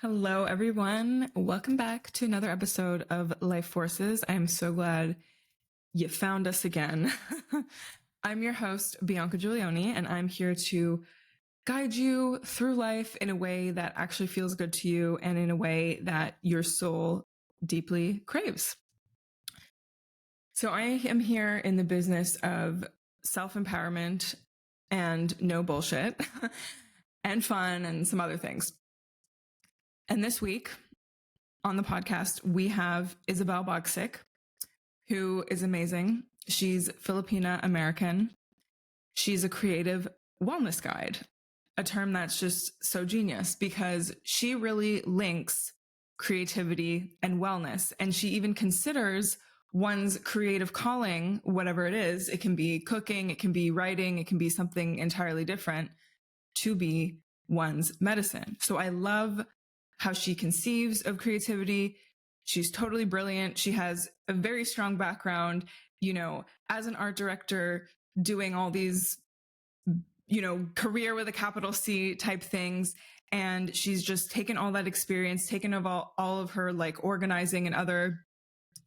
Hello, everyone. Welcome back to another episode of Life Forces. I'm so glad you found us again. I'm your host, Bianca Giulioni, and I'm here to guide you through life in a way that actually feels good to you and in a way that your soul deeply craves. So I am here in the business of self-empowerment and no bullshit and fun and some other things. And this week on the podcast, we have Isabel Bagsik, who is amazing. She's Filipina American. She's a creative wellness guide, a term that's just so genius because she really links creativity and wellness. And she even considers one's creative calling, whatever it is. It can be cooking, it can be writing, it can be something entirely different, to be one's medicine. So I love how she conceives of creativity. She's totally brilliant. She has a very strong background, as an art director, doing all these, career with a capital C type things. And she's just taken all that experience, taken of all of her like organizing and other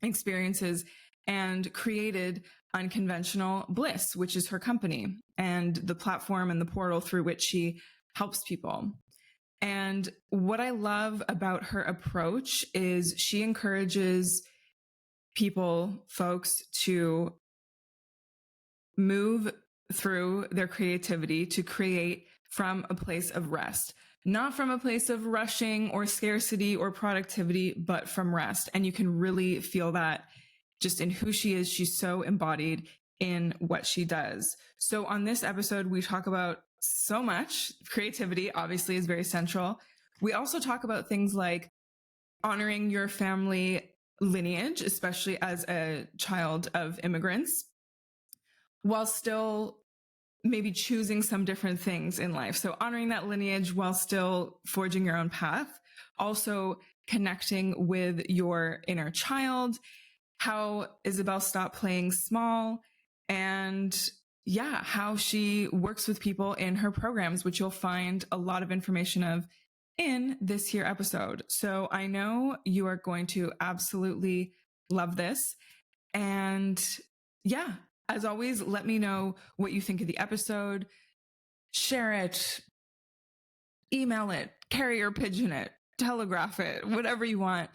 experiences, and created Unconventional Bliss, which is her company and the platform and the portal through which she helps people. And what I love about her approach is she encourages folks to move through their creativity to create from a place of rest, not from a place of rushing or scarcity or productivity, but from rest. And you can really feel that just in who she is. She's so embodied in what she does. So on this episode, we talk about so much. Creativity obviously is very central. We also talk about things like honoring your family lineage, especially as a child of immigrants, while still maybe choosing some different things in life. So honoring that lineage while still forging your own path. Also connecting with your inner child, how Isabel stopped playing small, and how she works with people in her programs, which you'll find a lot of information of in this here episode. So I know you are going to absolutely love this. And as always, let me know what you think of the episode. Share it, email it, carrier pigeon it, telegraph it, whatever you want.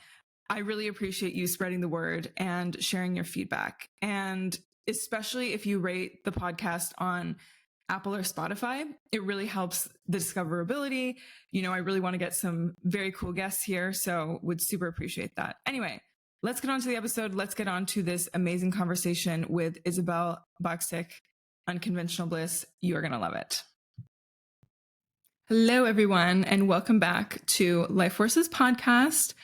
I really appreciate you spreading the word and sharing your feedback. And especially if you rate the podcast on Apple or Spotify, it really helps the discoverability. I really want to get some very cool guests here, so would super appreciate that. Anyway, let's get on to the episode. Let's get on to this amazing conversation with Isabel Bagsik, Unconventional Bliss. You are going to love it. Hello, everyone, and welcome back to Life Forces podcast.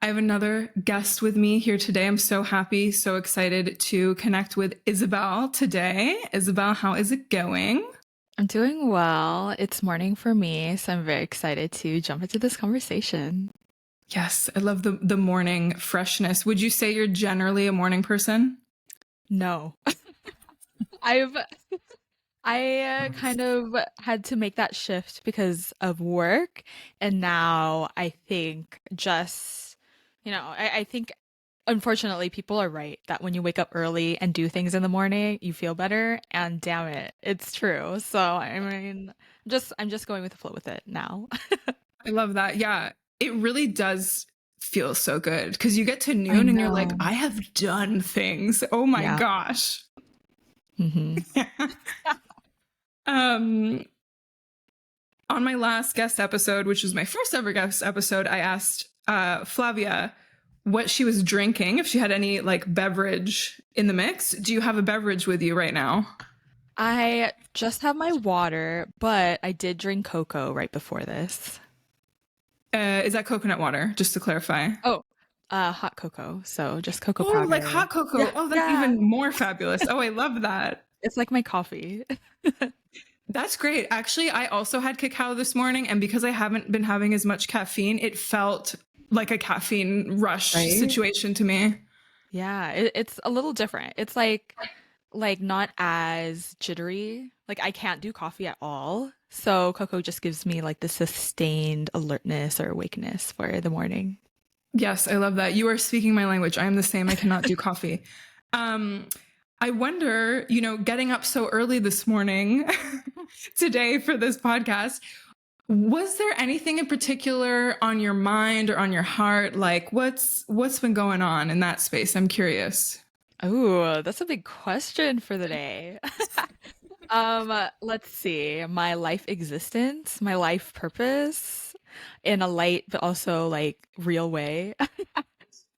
I have another guest with me here today. I'm so happy, so excited to connect with Isabel today. Isabel, how is it going? I'm doing well. It's morning for me, so I'm very excited to jump into this conversation. Yes, I love the morning freshness. Would you say you're generally a morning person? No. I kind of had to make that shift because of work, and now I think I think unfortunately people are right that when you wake up early and do things in the morning, you feel better, and damn it, it's true. So I mean, I'm just going with the flow with it now. I love that. Yeah, it really does feel so good because you get to I noon and you're like, know. I have done things. Oh my Yeah. gosh. hmm On my last guest episode, which was my first ever guest episode, I asked Flavia what she was drinking, if she had any like beverage in the mix. Do you have a beverage with you right now? I just have my water, but I did drink cocoa right before this. Is that coconut water, just to clarify? Oh, hot cocoa. So just cocoa Oh, like powder. hot cocoa. Yeah, Oh, that's yeah. even more fabulous. Oh, I love that. It's like my coffee. That's great. Actually, I also had cacao this morning, and because I haven't been having as much caffeine, it felt like a caffeine rush Right? situation to me. Yeah, it's a little different. It's like not as jittery. Like I can't do coffee at all. So cocoa just gives me like the sustained alertness or awakeness for the morning. Yes, I love that. You are speaking my language. I am the same. I cannot do coffee. Um, I wonder, getting up so early this morning today for this podcast, was there anything in particular on your mind or on your heart? Like what's been going on in that space? I'm curious. Oh, that's a big question for the day. Let's see. My life existence, my life purpose in a light but also like real way.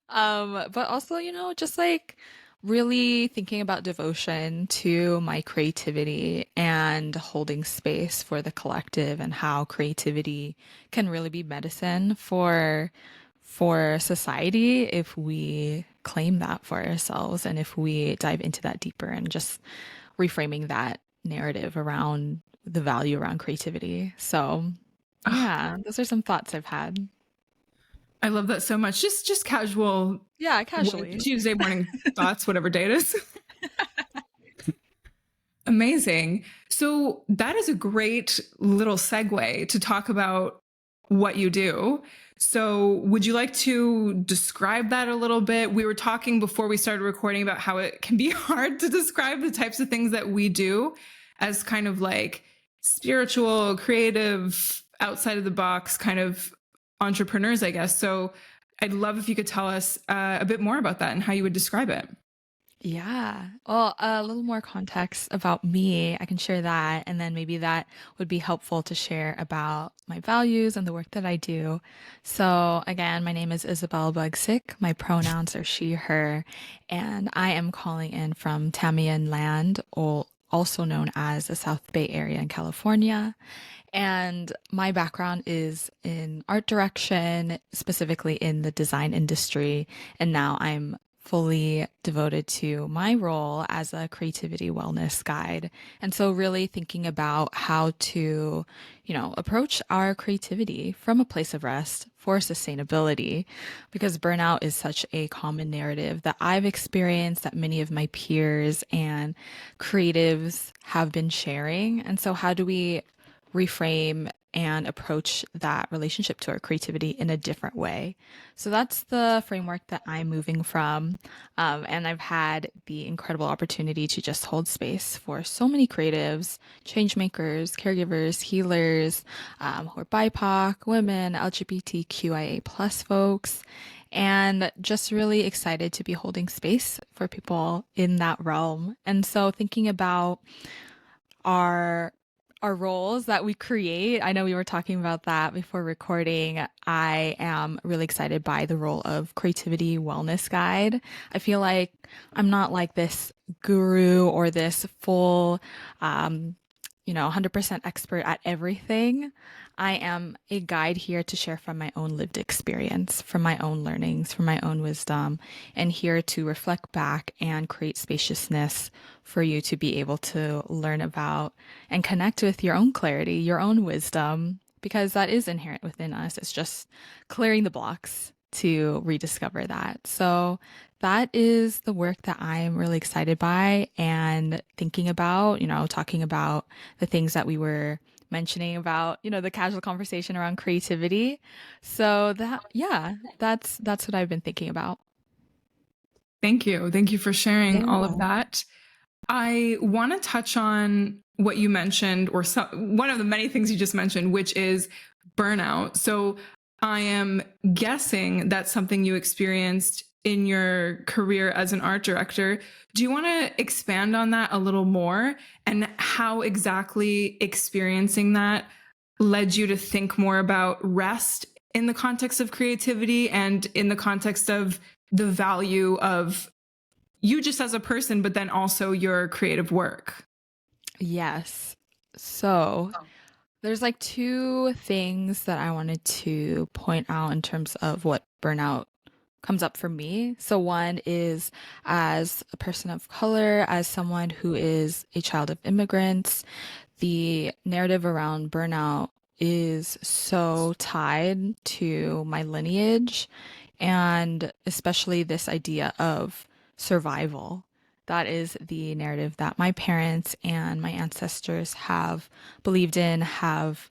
But also, just like really thinking about devotion to my creativity and holding space for the collective and how creativity can really be medicine for society if we claim that for ourselves and if we dive into that deeper and just reframing that narrative around the value around creativity. So, Oh, yeah, those are some thoughts I've had. I love that so much. Just casual Yeah, casually. Tuesday morning thoughts, whatever day it is. Amazing. So that is a great little segue to talk about what you do. So, would you like to describe that a little bit? We were talking before we started recording about how it can be hard to describe the types of things that we do as kind of like spiritual, creative, outside of the box kind of entrepreneurs, I guess. So, I'd love if you could tell us a bit more about that and how you would describe it. Yeah. Well, a little more context about me, I can share that, and then maybe that would be helpful to share about my values and the work that I do. So, again, my name is Isabel Bagsik. My pronouns are she, her, and I am calling in from Tamian land, or also known as the South Bay Area in California. And my background is in art direction, specifically in the design industry. And now I'm fully devoted to my role as a creativity wellness guide. And so really thinking about how to, approach our creativity from a place of rest for sustainability, because burnout is such a common narrative that I've experienced, that many of my peers and creatives have been sharing. And so how do we reframe and approach that relationship to our creativity in a different way? So that's the framework that I'm moving from. And I've had the incredible opportunity to just hold space for so many creatives, change makers, caregivers, healers, who are BIPOC, women, LGBTQIA plus folks, and just really excited to be holding space for people in that realm. And so thinking about our our roles that we create. I know we were talking about that before recording. I am really excited by the role of creativity wellness guide. I feel like I'm not like this guru or this full, 100% expert at everything. I am a guide here to share from my own lived experience, from my own learnings, from my own wisdom, and here to reflect back and create spaciousness for you to be able to learn about and connect with your own clarity, your own wisdom, because that is inherent within us. It's just clearing the blocks to rediscover that. So that is the work that I am really excited by and thinking about, talking about the things that we were mentioning about, the casual conversation around creativity. So that, yeah, that's what I've been thinking about. Thank you. Thank you for sharing all of Yeah. that. I want to touch on what you mentioned, or one of the many things you just mentioned, which is burnout. So I am guessing that's something you experienced in your career as an art director. Do you want to expand on that a little more and how exactly experiencing that led you to think more about rest in the context of creativity and in the context of the value of you just as a person, but then also your creative work? Yes. So there's like two things that I wanted to point out in terms of what burnout comes up for me. So one is as a person of color, as someone who is a child of immigrants, the narrative around burnout is so tied to my lineage and especially this idea of survival That is the narrative that my parents and my ancestors have believed in, have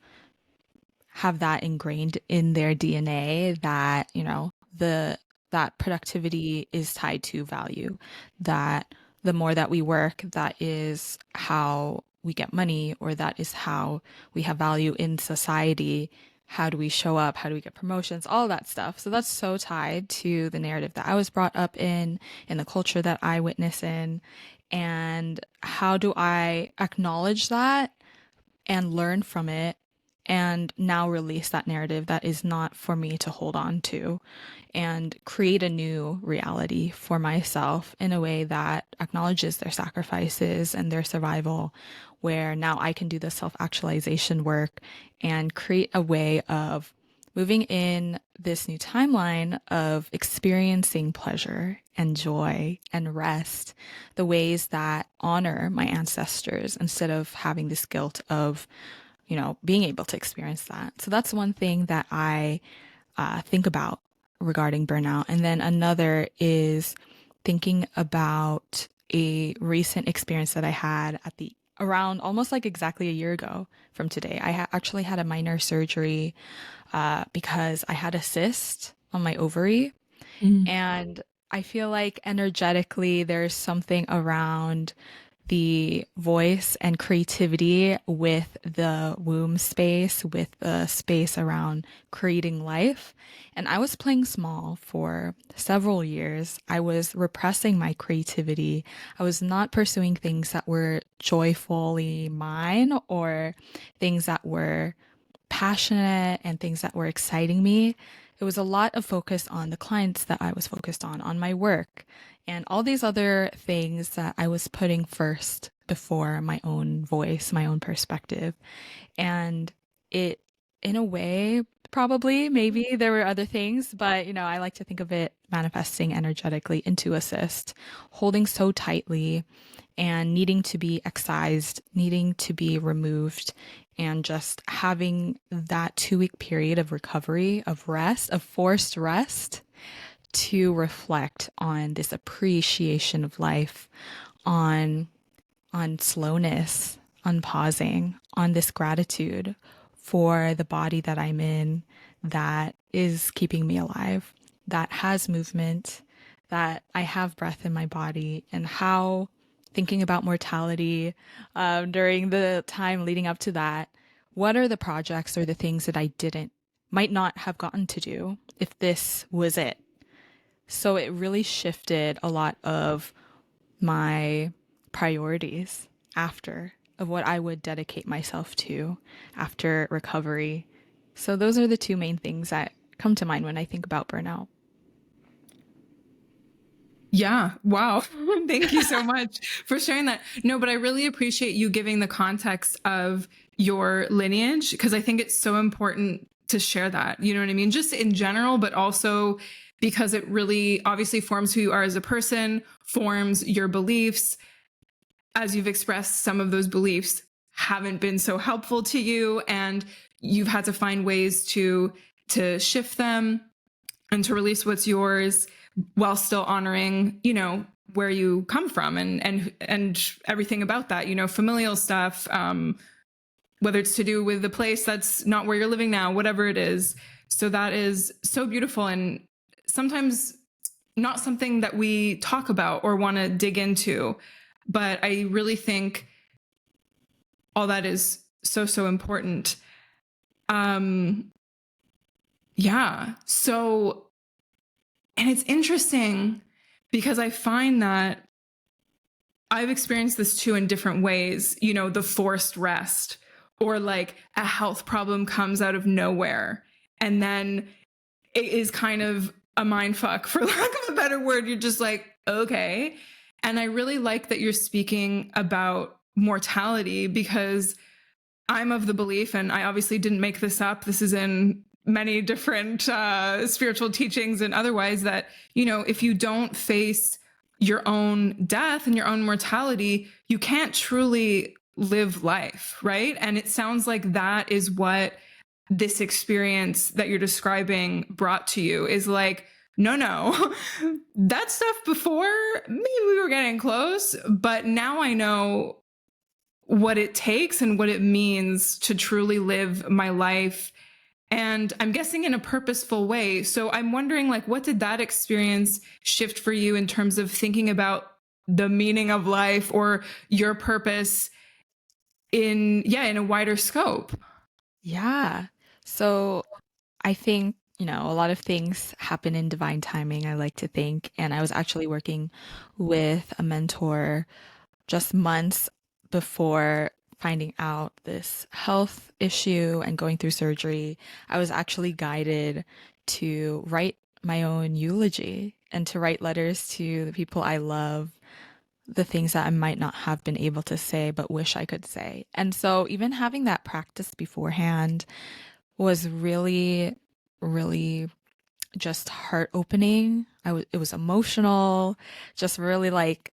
that ingrained in their DNA, that, that productivity is tied to value, that the more that we work, that is how we get money, or that is how we have value in society. How do we show up? How do we get promotions? All that stuff. So that's so tied to the narrative that I was brought up in the culture that I witness in. And how do I acknowledge that and learn from it, and now release that narrative that is not for me to hold on to, and create a new reality for myself in a way that acknowledges their sacrifices and their survival, where now I can do the self-actualization work and create a way of moving in this new timeline of experiencing pleasure and joy and rest, the ways that honor my ancestors instead of having this guilt of, being able to experience that. So that's one thing that I think about regarding burnout. And then another is thinking about a recent experience that I had at the around almost like exactly a year ago from today. I actually had a minor surgery because I had a cyst on my ovary. And I feel like energetically there's something around the voice and creativity with the womb space, with the space around creating life. And I was playing small for several years. I was repressing my creativity. I was not pursuing things that were joyfully mine, or things that were passionate and things that were exciting me. It was a lot of focus on the clients that I was focused on my work, and all these other things that I was putting first before my own voice, my own perspective. And it, in a way, probably, maybe there were other things, but I like to think of it manifesting energetically into a cyst, holding so tightly and needing to be excised, needing to be removed, and just having that 2-week period of recovery, of rest, of forced rest, to reflect on this appreciation of life, on slowness, on pausing, on this gratitude for the body that I'm in, that is keeping me alive, that has movement, that I have breath in my body, and how thinking about mortality during the time leading up to that, what are the projects or the things that I might not have gotten to do if this was it? So it really shifted a lot of my priorities after, of what I would dedicate myself to after recovery. So those are the two main things that come to mind when I think about burnout. Yeah. Wow. Thank you so much for sharing that. No, but I really appreciate you giving the context of your lineage, because I think it's so important to share that. You know what I mean? Just in general, but also because it really obviously forms who you are as a person, forms your beliefs. As you've expressed, some of those beliefs haven't been so helpful to you, and you've had to find ways to shift them and to release what's yours, while still honoring, where you come from, and everything about that, familial stuff, whether it's to do with the place that's not where you're living now, whatever it is. So that is so beautiful, and sometimes not something that we talk about or want to dig into. But I really think all that is so, so important. Yeah. So, and it's interesting because I find that I've experienced this too in different ways, the forced rest, or like a health problem comes out of nowhere, and then it is kind of a mind fuck, for lack of a better word. You're just like, okay. And I really like that you're speaking about mortality, because I'm of the belief, and I obviously didn't make this up, this is in many different spiritual teachings and otherwise, that, if you don't face your own death and your own mortality, you can't truly live life, right? And it sounds like that is what this experience that you're describing brought to you, is like no, that stuff before, maybe we were getting close, but now I know what it takes and what it means to truly live my life. And I'm guessing in a purposeful way. So I'm wondering, like, what did that experience shift for you in terms of thinking about the meaning of life or your purpose in a wider scope? Yeah. So I think, a lot of things happen in divine timing, I like to think. And I was actually working with a mentor just months before finding out this health issue and going through surgery. I was actually guided to write my own eulogy and to write letters to the people I love, the things that I might not have been able to say but wish I could say. And so even having that practice beforehand was really, really just heart opening. It was emotional, just really like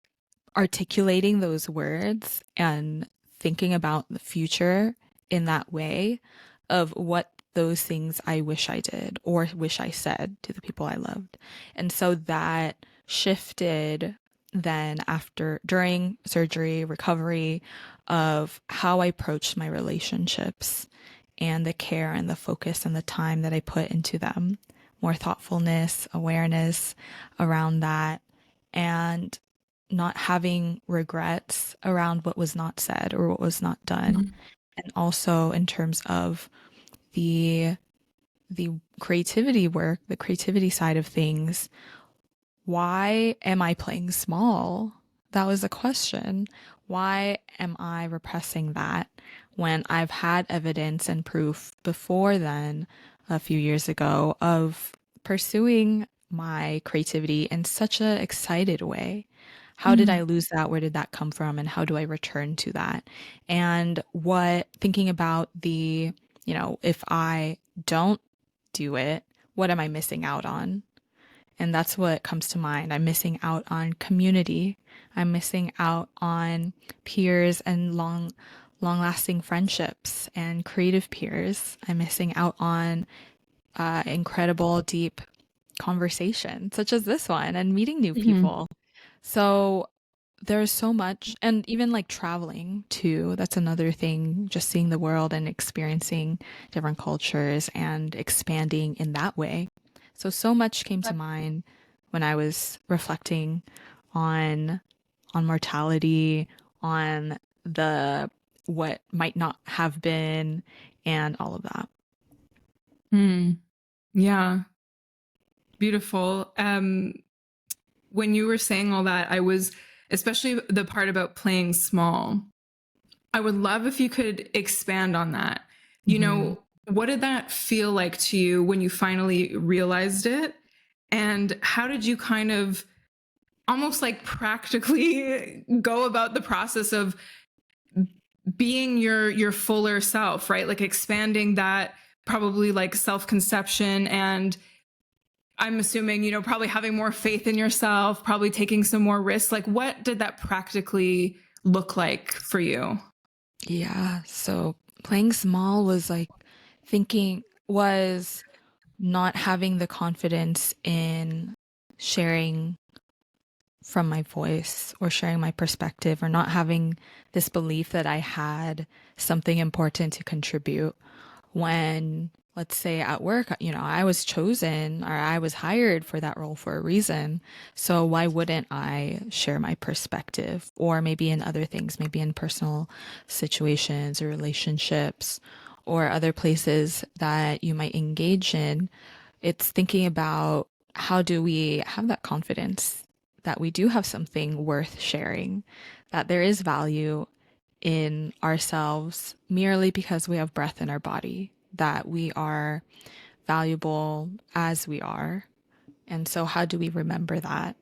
articulating those words and thinking about the future in that way of what those things I wish I did or wish I said to the people I loved. And so that shifted then during surgery, recovery, of how I approached my relationships and the care and the focus and the time that I put into them. More thoughtfulness, awareness around that, and not having regrets around what was not said or what was not done. Mhm. And also in terms of the creativity work, the creativity side of things, why am I playing small? That was the question. Why am I repressing that when I've had evidence and proof before then, a few years ago, of pursuing my creativity in such an excited way? How did I Mm. lose that? Where did that come from? And how do I return to that? And thinking about if I don't do it, what am I missing out on? And that's what comes to mind. I'm missing out on community. I'm missing out on peers and long lasting friendships and creative peers. I'm missing out on incredible, deep conversation, such as this one, and meeting new Mhm. people. So there's so much, and even like traveling too. That's another thing, just seeing the world and experiencing different cultures and expanding in that way. So much came to mind when I was reflecting on mortality, on the what might not have been, and all of that. Mm. Yeah, beautiful. When you were saying all that, I was, especially the part about playing small, I would love if you could expand on that. You Mhm. know, what did that feel like to you when you finally realized it? And how did you kind of almost like practically go about the process of being your fuller self, right? Like expanding that, probably like self-conception, and I'm assuming, probably having more faith in yourself, probably taking some more risks. Like, what did that practically look like for you? Yeah. So playing small was like thinking, was not having the confidence in sharing from my voice or sharing my perspective, or not having this belief that I had something important to contribute when, let's say at work, I was chosen or I was hired for that role for a reason. So why wouldn't I share my perspective? Or maybe in other things, maybe in personal situations or relationships or other places that you might engage in. It's thinking about, how do we have that confidence that we do have something worth sharing, that there is value in ourselves merely because we have breath in our body, that we are valuable as we are. And so, how do we remember that?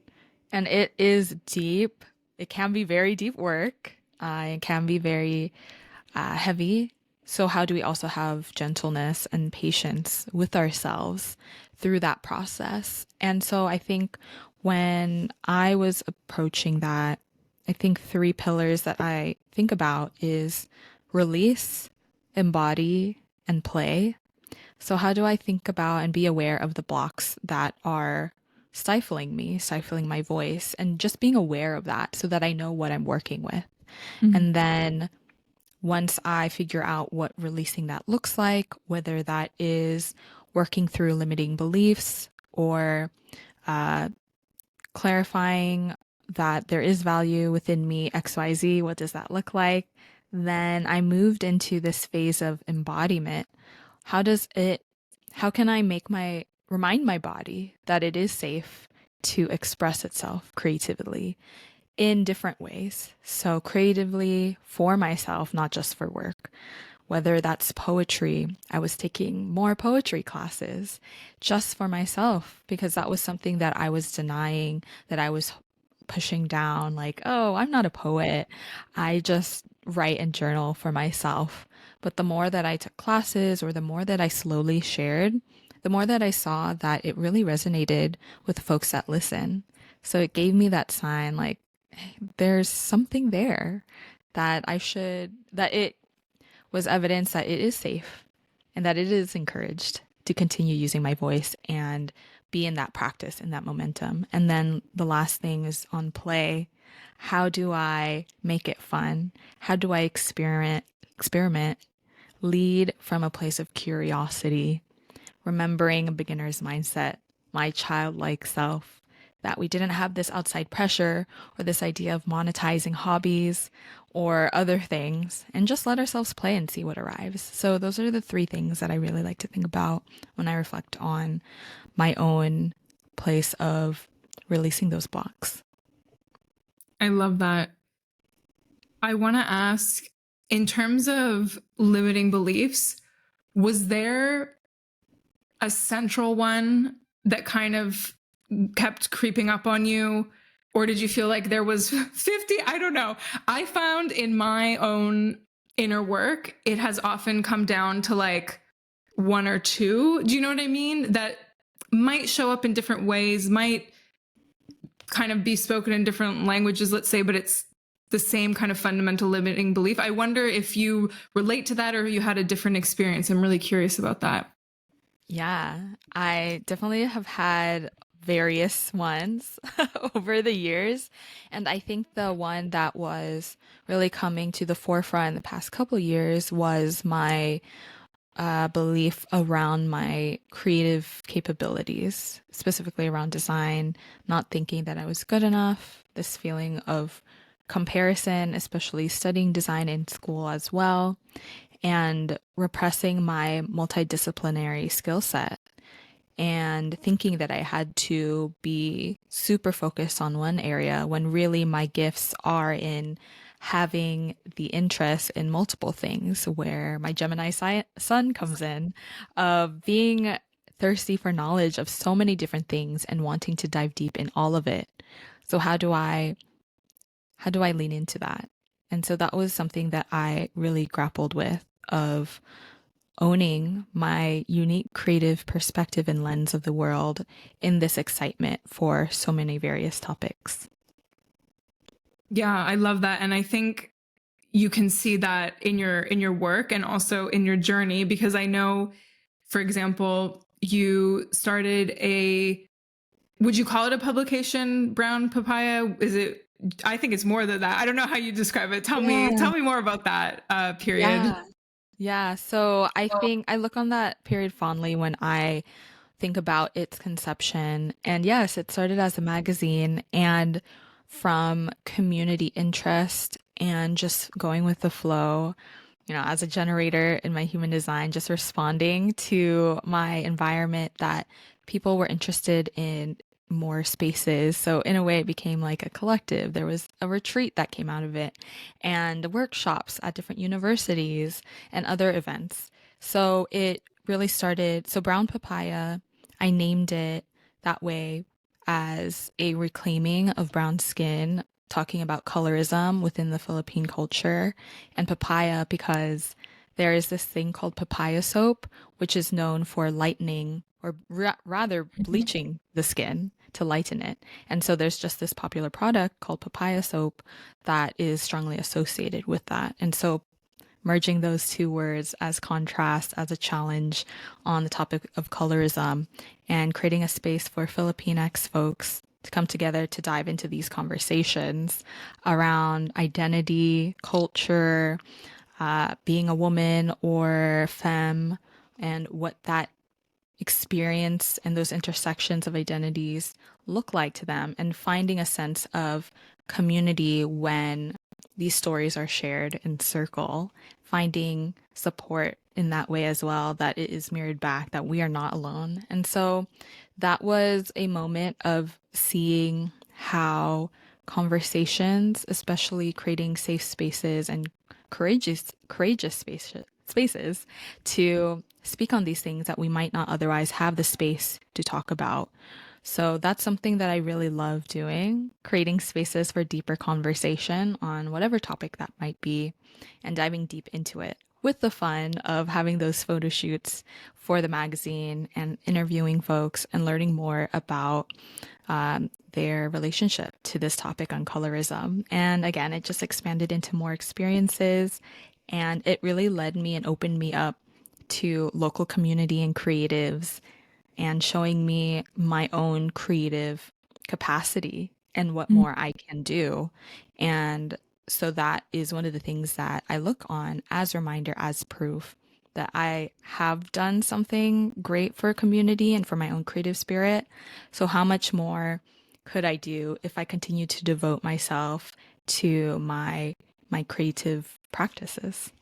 And it is deep. It can be very deep work. It can be very heavy. So, how do we also have gentleness and patience with ourselves through that process? And so, I think when I was approaching that, I think three pillars that I think about is release, embody, and play. So, how do I think about and be aware of the blocks that are stifling me, stifling my voice, and just being aware of that so that I know what I'm working with. Mhm. And then once I figure out what releasing that looks like, whether that is working through limiting beliefs or uh, clarifying that there is value within me, XYZ, what does that look like? Then I moved into this phase of embodiment. How does it, how can I remind my body that it is safe to express itself creatively in different ways? So, creatively for myself, not just for work. Whether that's poetry, I was taking more poetry classes just for myself because that was something that I was denying, that I was pushing down, like, oh, I'm not a poet. I just write and journal for myself. But the more that I took classes or the more that I slowly shared, the more that I saw that it really resonated with the folks that listen. So it gave me that sign, like, hey, there's something there that that it was evidence that it is safe and that it is encouraged to continue using my voice and be in that practice, in that momentum. And then the last thing is on play. How do I make it fun? How do I experiment, lead from a place of curiosity, remembering a beginner's mindset, my childlike self, that we didn't have this outside pressure or this idea of monetizing hobbies or other things, and just let ourselves play and see what arrives. So, those are the three things that I really like to think about when I reflect on my own place of releasing those blocks. I love that. I want to ask, in terms of limiting beliefs, was there a central one that kind of kept creeping up on you? Or did you feel like there was 50? I don't know. I found in my own inner work, it has often come down to like one or two. Do you know what I mean? That might show up in different ways, might kind of be spoken in different languages, let's say, but it's the same kind of fundamental limiting belief. I wonder if you relate to that or you had a different experience. I'm really curious about that. Yeah, I definitely have had various ones over the years. And I think the one that was really coming to the forefront in the past couple years was my belief around my creative capabilities, specifically around design, not thinking that I was good enough, this feeling of comparison, especially studying design in school as well, and repressing my multidisciplinary skill set and thinking that I had to be super focused on one area when really my gifts are in having the interest in multiple things, where my Gemini sun comes in, of being thirsty for knowledge of so many different things and wanting to dive deep in all of it. So how do I lean into that? And so that was something that I really grappled with, of owning my unique creative perspective and lens of the world in this excitement for so many various topics. Yeah, I love that. And I think you can see that in your work and also in your journey, because I know, for example, you started a, would you call it a publication, Brown Papaya? Is it, I think it's more than that. I don't know how you describe it. Yeah. Tell me more about that period. Yeah. Yeah. So I think I look on that period fondly when I think about its conception. And yes, it started as a magazine, and from community interest and just going with the flow, as a generator in my human design, just responding to my environment, that people were interested in more spaces. So in a way, it became like a collective. There was a retreat that came out of it, and workshops at different universities and other events. So it really started. So Brown Papaya, I named it that way as a reclaiming of brown skin, talking about colorism within the Philippine culture, and papaya because there is this thing called papaya soap, which is known for lightening, or rather bleaching the skin to lighten it. And so there's just this popular product called papaya soap that is strongly associated with that. And so merging those two words as contrast, as a challenge on the topic of colorism, and creating a space for Filipinx folks to come together to dive into these conversations around identity, culture, being a woman or femme, and what that experience and those intersections of identities look like to them, and finding a sense of community when these stories are shared in circle, finding support in that way as well, that it is mirrored back, that we are not alone. And so that was a moment of seeing how conversations, especially creating safe spaces and courageous spaces to speak on these things that we might not otherwise have the space to talk about. So that's something that I really love doing, creating spaces for deeper conversation on whatever topic that might be, and diving deep into it with the fun of having those photo shoots for the magazine and interviewing folks and learning more about their relationship to this topic on colorism. And again, it just expanded into more experiences, and it really led me and opened me up to local community and creatives, and showing me my own creative capacity and what more I can do. And so that is one of the things that I look on as reminder, as proof that I have done something great for a community and for my own creative spirit. So how much more could I do if I continue to devote myself to my creative practices?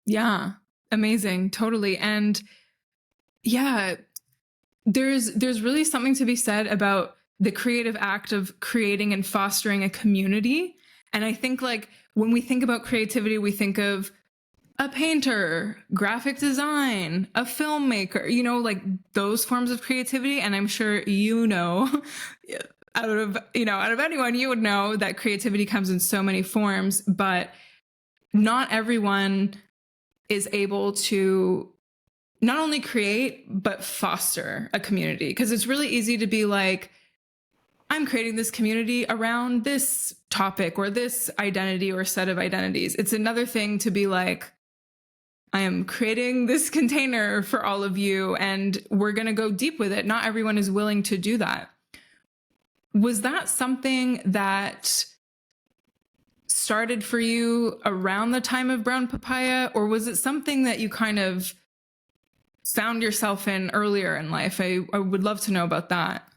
Yeah, amazing, totally. And yeah, there's really something to be said about the creative act of creating and fostering a community. And I think like when we think about creativity, we think of a painter, graphic design, a filmmaker, you know, like those forms of creativity. And I'm sure, you know, out of anyone, you would know that creativity comes in so many forms, but not everyone is able to not only create, but foster a community. Because it's really easy to be like, I'm creating this community around this topic or this identity or set of identities. It's another thing to be like, I am creating this container for all of you, and we're going to go deep with it. Not everyone is willing to do that. Was that something that started for you around the time of Brown Papaya, or was it something that you kind of found yourself in earlier in life? I would love to know about that.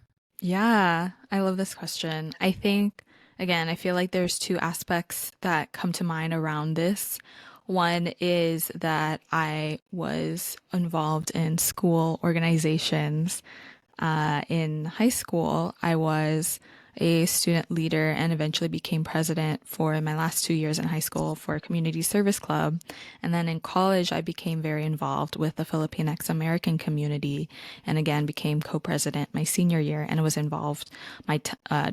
Yeah, I love this question. I think, again, I feel like there's two aspects that come to mind around this. One is that I was involved in school organizations. In high school, I was a student leader and eventually became president for my last 2 years in high school for a community service club. And then in college, I became very involved with the Filipina American community, and again became co-president my senior year, and was involved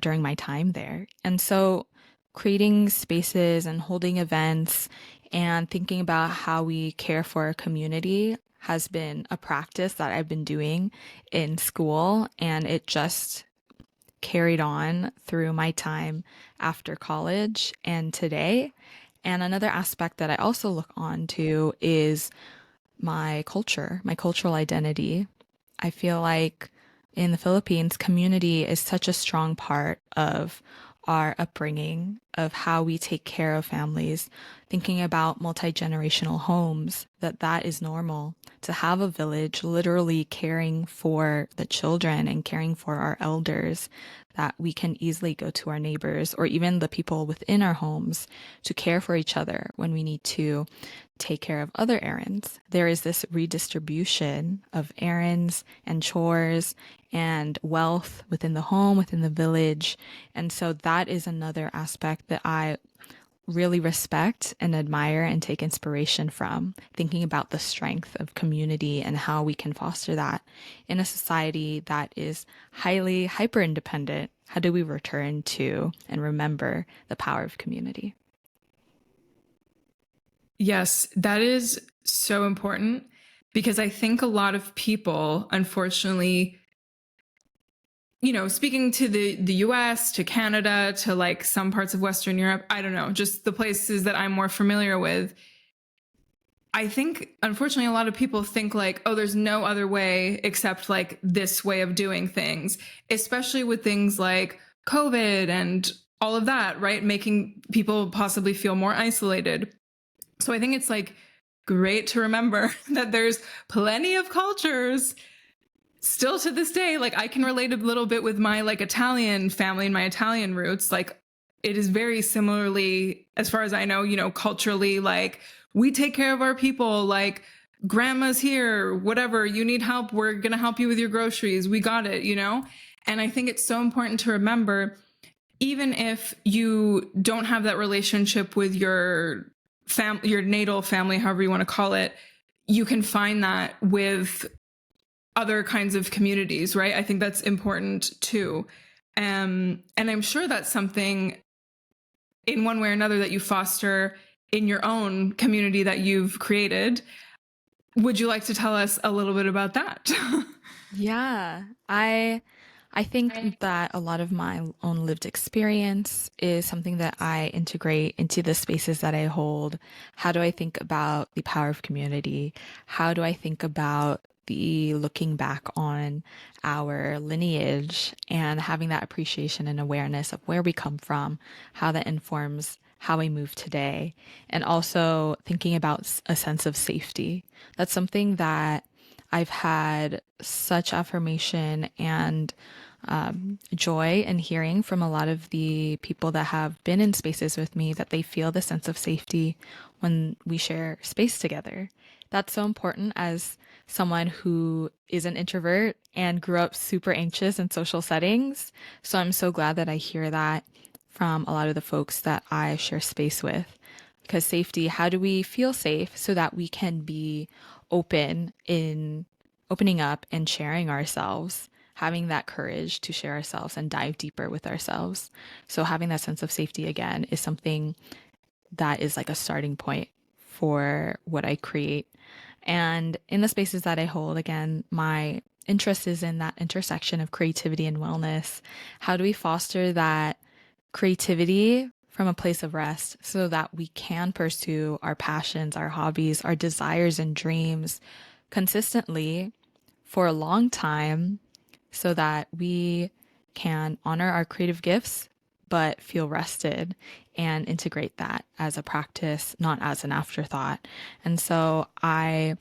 during my time there. And so creating spaces and holding events and thinking about how we care for our community has been a practice that I've been doing in school, and it just carried on through my time after college and today. And another aspect that I also look on to is my culture, my cultural identity. I feel like in the Philippines, community is such a strong part of our upbringing, of how we take care of families, thinking about multi-generational homes, that is normal. To have a village literally caring for the children and caring for our elders, that we can easily go to our neighbors or even the people within our homes to care for each other when we need to take care of other errands. There is this redistribution of errands and chores and wealth within the home, within the village. And so that is another aspect that I really respect and admire and take inspiration from, thinking about the strength of community and how we can foster that in a society that is highly hyper independent. How do we return to and remember the power of community? Yes, that is so important, because I think a lot of people, unfortunately, you know, speaking to the US, to Canada, to like some parts of Western Europe, I don't know, just the places that I'm more familiar with, I think, unfortunately, a lot of people think like, oh, there's no other way except like this way of doing things, especially with things like COVID and all of that, right? Making people possibly feel more isolated. So I think it's like great to remember that there's plenty of cultures still to this day. Like I can relate a little bit with my like Italian family and my Italian roots. Like it is very similarly, as far as I know, you know, culturally, like we take care of our people, like grandma's here, whatever, you need help, we're going to help you with your groceries. We got it, you know? And I think it's so important to remember, even if you don't have that relationship with your your natal family, however you want to call it, you can find that with other kinds of communities, right? I think that's important too. And I'm sure that's something in one way or another that you foster in your own community that you've created. Would you like to tell us a little bit about that? Yeah, I think that a lot of my own lived experience is something that I integrate into the spaces that I hold. How do I think about the power of community? How do I think about the looking back on our lineage and having that appreciation and awareness of where we come from, how that informs how we move today, and also thinking about a sense of safety. That's something that I've had such affirmation and joy in hearing from a lot of the people that have been in spaces with me, that they feel the sense of safety when we share space together. That's so important as someone who is an introvert and grew up super anxious in social settings. So I'm so glad that I hear that from a lot of the folks that I share space with. Because safety, how do we feel safe so that we can be opening up and sharing ourselves, having that courage to share ourselves and dive deeper with ourselves. So having that sense of safety again is something that is like a starting point for what I create. And in the spaces that I hold, again, my interest is in that intersection of creativity and wellness. How do we foster that creativity from a place of rest so that we can pursue our passions, our hobbies, our desires and dreams consistently for a long time so that we can honor our creative gifts but feel rested and integrate that as a practice, not as an afterthought. And so I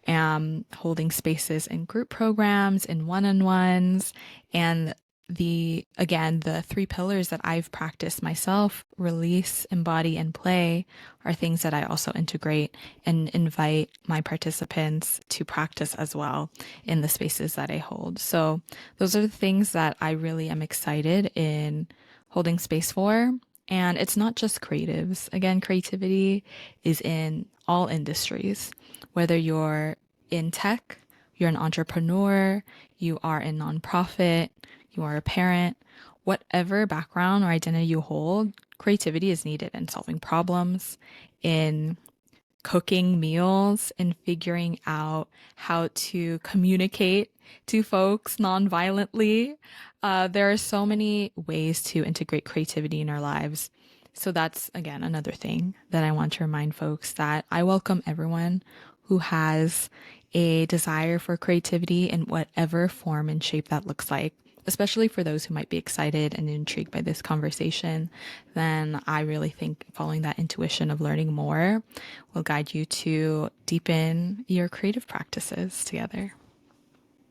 am holding spaces in group programs, in one-on-ones, and the three pillars that I've practiced myself, release, embody, and play, are things that I also integrate and invite my participants to practice as well in the spaces that I hold. So those are the things that I really am excited in holding space for. And it's not just creatives. Again, creativity is in all industries, whether you're in tech, you're an entrepreneur, you are a nonprofit, you are a parent, whatever background or identity you hold, creativity is needed in solving problems, in cooking meals, in figuring out how to communicate to folks non-violently. There are so many ways to integrate creativity in our lives. So that's, again, another thing that I want to remind folks, that I welcome everyone who has a desire for creativity in whatever form and shape that looks like. Especially for those who might be excited and intrigued by this conversation, then I really think following that intuition of learning more will guide you to deepen your creative practices together.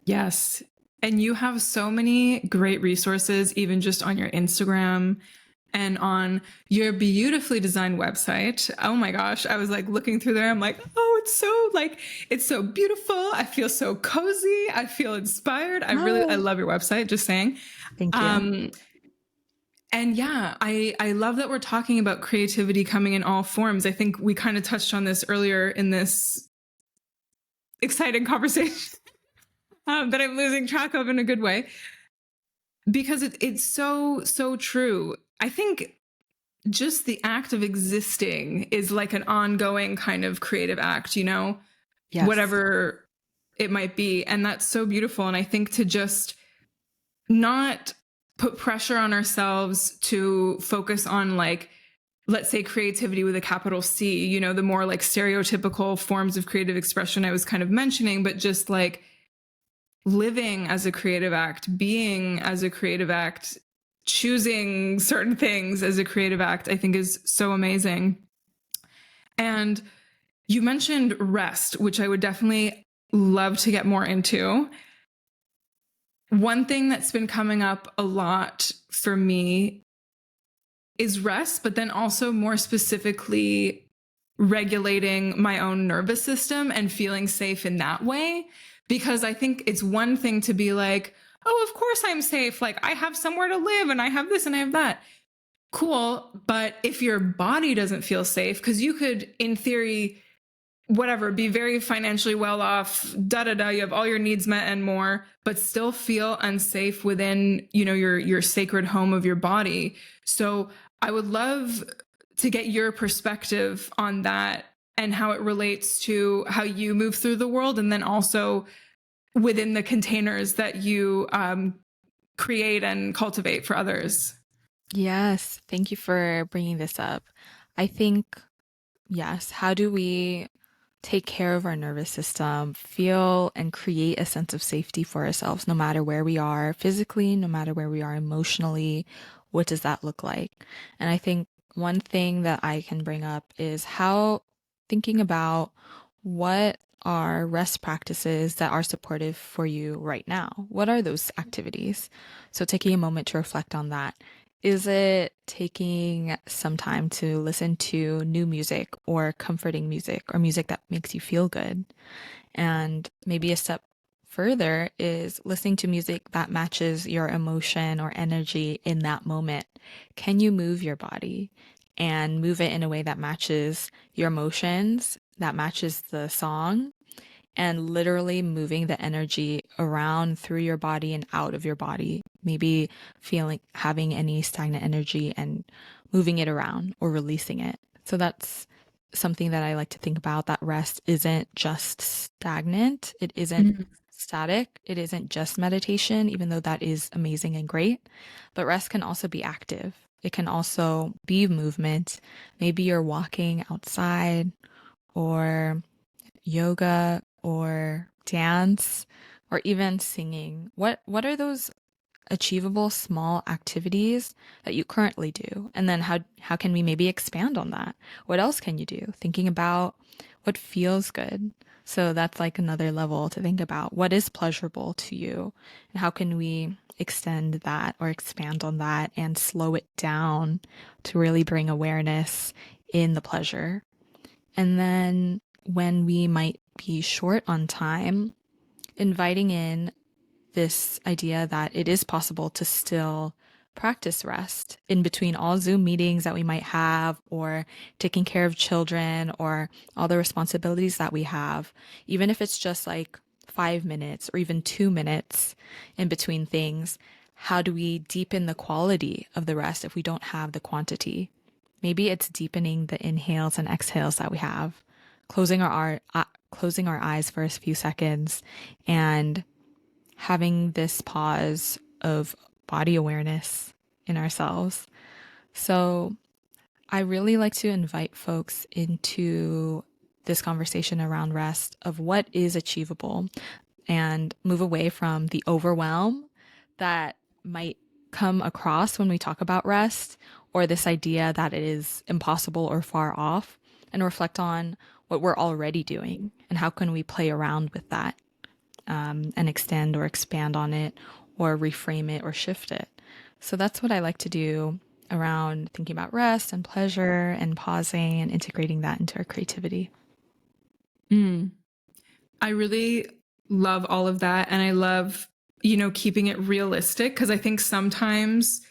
Yes. And you have so many great resources, even just on your Instagram and on your beautifully designed website. Oh my gosh. I was like looking through there. I'm like, oh, it's so beautiful. I feel so cozy. I feel inspired. I love your website, just saying. Thank you. And yeah, I love that we're talking about creativity coming in all forms. I think we kind of touched on this earlier in this exciting conversation that I'm losing track of in a good way, because it's so true. I think just the act of existing is like an ongoing kind of creative act, you know, Yes. whatever it might be. And that's so beautiful. And I think to just not put pressure on ourselves to focus on like let's say creativity with a capital C, you know, the more like stereotypical forms of creative expression I was kind of mentioning, but just like living as a creative act, being as a creative act, choosing certain things as a creative act, I think is so amazing. And you mentioned rest, which I would definitely love to get more into. One thing that's been coming up a lot for me is rest, but then also more specifically regulating my own nervous system and feeling safe in that way. Because I think it's one thing to be like, oh, of course I'm safe. Like I have somewhere to live and I have this and I have that. Cool. But if your body doesn't feel safe, because you could, in theory, whatever, be very financially well off, you have all your needs met and more, but still feel unsafe within, you know, your sacred home of your body. So I would love to get your perspective on that and how it relates to how you move through the world, and then also within the containers that you create and cultivate for others. Yes, thank you for bringing this up. I think, yes, how do we take care of our nervous system, feel and create a sense of safety for ourselves, no matter where we are physically, no matter where we are emotionally? What does that look like? And I think one thing that I can bring up is how thinking about what are rest practices that are supportive for you right now. What are those activities? So taking a moment to reflect on that. Is it taking some time to listen to new music or comforting music or music that makes you feel good? And maybe a step further is listening to music that matches your emotion or energy in that moment. Can you move your body and move it in a way that matches your emotions, that matches the song, and literally moving the energy around through your body and out of your body, maybe feeling having any stagnant energy and moving it around or releasing it. So that's something that I like to think about, that rest isn't just stagnant, it isn't static, it isn't just meditation, even though that is amazing and great, but rest can also be active. It can also be movement. Maybe you're walking outside or yoga or dance or even singing. What are those achievable small activities that you currently do? And then how can we maybe expand on that? What else can you do? Thinking about what feels good. So that's like another level to think about. What is pleasurable to you? And how can we extend that or expand on that and slow it down to really bring awareness in the pleasure? And then when we might be short on time, inviting in this idea that it is possible to still practice rest in between all Zoom meetings that we might have, or taking care of children, or all the responsibilities that we have, even if it's just like 5 minutes or even 2 minutes in between things. How do we deepen the quality of the rest if we don't have the quantity? Maybe it's deepening the inhales and exhales that we have, closing our eyes for a few seconds and having this pause of body awareness in ourselves. So I really like to invite folks into this conversation around rest, of what is achievable, and move away from the overwhelm that might come across when we talk about rest, or this idea that it is impossible or far off, and reflect on what we're already doing and how can we play around with that, and extend or expand on it or reframe it or shift it. So that's what I like to do around thinking about rest and pleasure and pausing and integrating that into our creativity. I really love all of that. And I love, you know, keeping it realistic, because I think sometimes,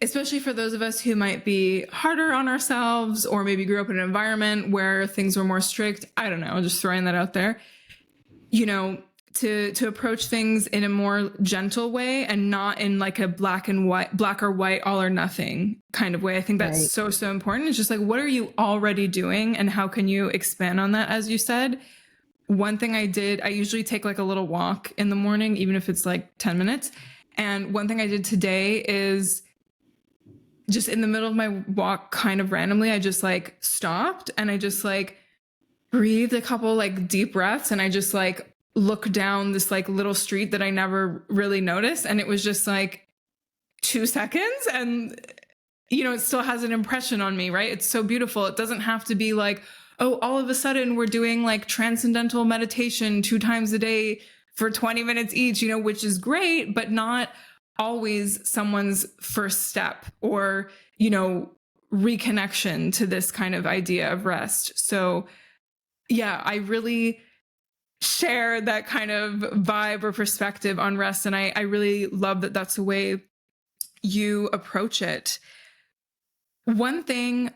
especially for those of us who might be harder on ourselves or maybe grew up in an environment where things were more strict, I don't know, just throwing that out there, you know, to approach things in a more gentle way and not in like a black or white, all or nothing kind of way. I think that's so important. It's just like, what are you already doing and how can you expand on that? As you said, one thing I usually take like a little walk in the morning, even if it's like 10 minutes. And one thing I did today is just in the middle of my walk, kind of randomly, I just like stopped and I just like breathed a couple like deep breaths, and I just like looked down this like little street that I never really noticed. And it was just like 2 seconds, and it still has an impression on me, right? It's so beautiful. It doesn't have to be like, oh, all of a sudden we're doing like transcendental meditation 2 times a day for 20 minutes each, which is great, but not always someone's first step or, reconnection to this kind of idea of rest. So yeah, I really share that kind of vibe or perspective on rest. And I really love that that's the way you approach it. One thing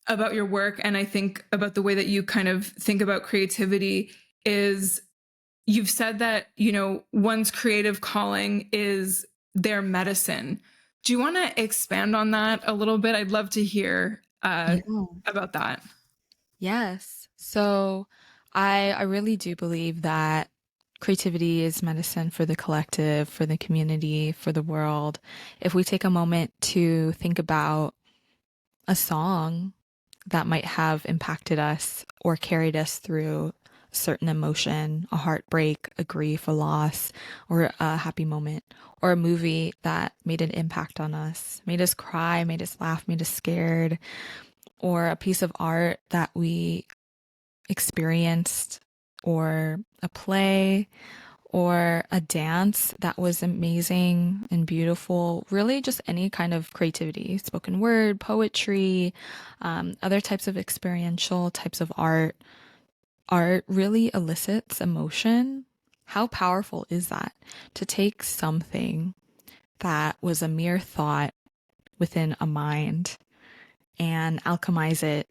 about your work, and I think about the way that you kind of think about creativity, is you've said that, one's creative calling is their medicine. Do you want to expand on that a little bit? I'd love to hear about that. Yes. So I really do believe that creativity is medicine for the collective, for the community, for the world. If we take a moment to think about a song that might have impacted us or carried us through a certain emotion, a heartbreak, a grief, a loss, or a happy moment, or a movie that made an impact on us, made us cry, made us laugh, made us scared, or a piece of art that we experienced, or a play, or a dance that was amazing and beautiful. Really, just any kind of creativity, spoken word, poetry, other types of experiential types of art. Art really elicits emotion. How powerful is that? To take something that was a mere thought within a mind and alchemize it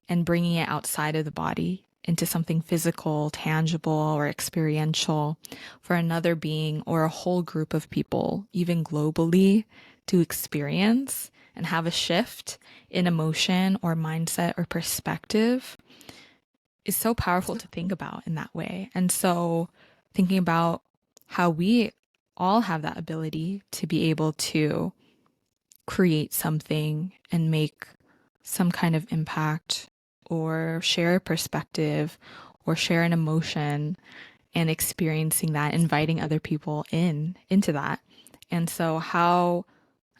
and bringing it outside of the body into something physical, tangible, or experiential for another being or a whole group of people, even globally, to experience and have a shift in emotion or mindset or perspective is so powerful to think about in that way. And so thinking about how we all have that ability to be able to create something and make some kind of impact or share a perspective or share an emotion and experiencing that, inviting other people into that. And so how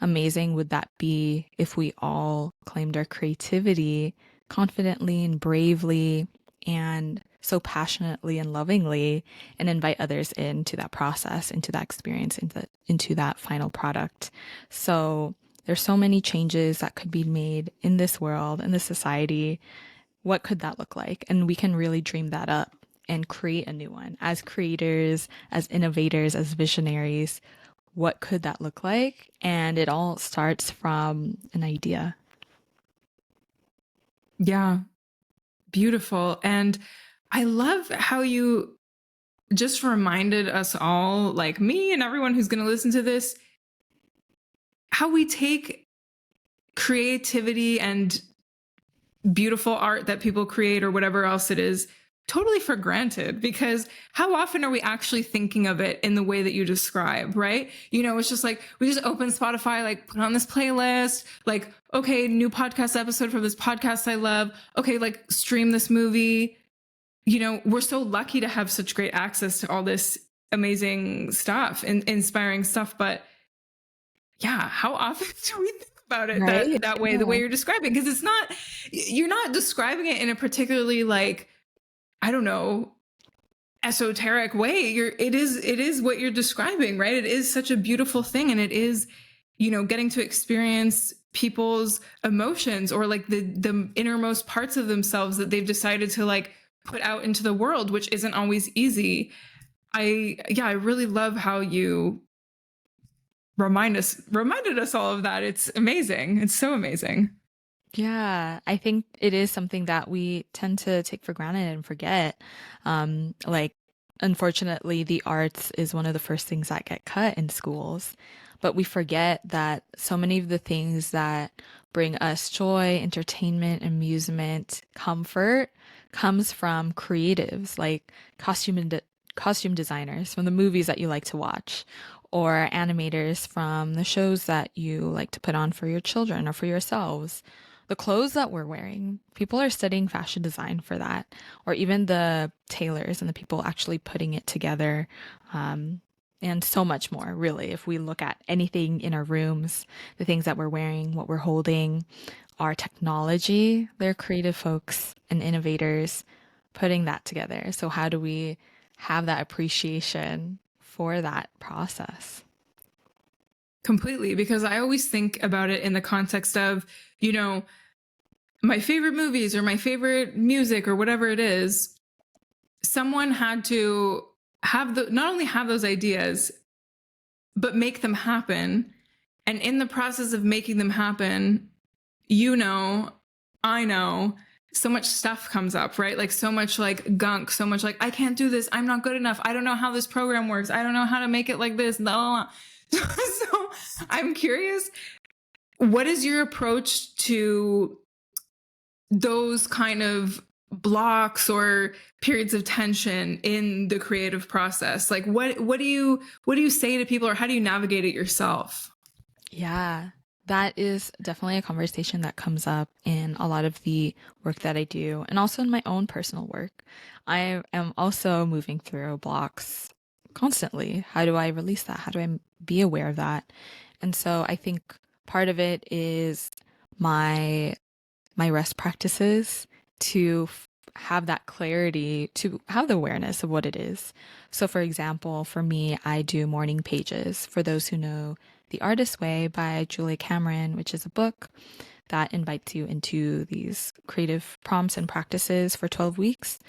amazing would that be if we all claimed our creativity confidently and bravely and so passionately and lovingly, and invite others into that process, into that experience, into that final product. So there's so many changes that could be made in this world, in this society. What could that look like? And we can really dream that up and create a new one. As creators, as innovators, as visionaries, what could that look like? And it all starts from an idea. Yeah, beautiful. And I love how you just reminded us all, like me and everyone who's going to listen to this, how we take creativity and beautiful art that people create or whatever else it is totally for granted, because how often are we actually thinking of it in the way that you describe, right? It's just like we just open Spotify, like put on this playlist, like, okay, new podcast episode from this podcast I love. Okay, like stream this movie. We're so lucky to have such great access to all this amazing stuff and inspiring stuff. But yeah, how often do we think about it Right? that way, the way you're describing? Because you're not describing it in a particularly like, I don't know, esoteric way. It is what you're describing, right? It is such a beautiful thing. And it is, getting to experience people's emotions or like the innermost parts of themselves that they've decided to like put out into the world, which isn't always easy. I really love how you reminded us all of that. It's amazing. It's so amazing. Yeah, I think it is something that we tend to take for granted and forget. Like, unfortunately, the arts is one of the first things that get cut in schools, but we forget that so many of the things that bring us joy, entertainment, amusement, comfort comes from creatives like costume designers from the movies that you like to watch, or animators from the shows that you like to put on for your children or for yourselves. The clothes that we're wearing, people are studying fashion design for that, or even the tailors and the people actually putting it together. And so much more, really. If we look at anything in our rooms, the things that we're wearing, what we're holding, our technology, they're creative folks and innovators putting that together. So, how do we have that appreciation for that process? Completely, because I always think about it in the context of, you know, my favorite movies or my favorite music or whatever it is. Someone had to have not only have those ideas, but make them happen. And in the process of making them happen, I know, so much stuff comes up, right? Like so much like gunk, so much like, I can't do this. I'm not good enough. I don't know how this program works. I don't know how to make it like this. Blah, blah, blah. So I'm curious, what is your approach to those kind of blocks or periods of tension in the creative process? Like what do you say to people, or how do you navigate it yourself? Yeah, that is definitely a conversation that comes up in a lot of the work that I do and also in my own personal work. I am also moving through blocks constantly. How do I release that? How do I be aware of that? And so I think part of it is my rest practices to have that clarity, to have the awareness of what it is. So, for example, for me, I do morning pages. For those who know The Artist's Way by Julia Cameron, which is a book that invites you into these creative prompts and practices for 12 weeks.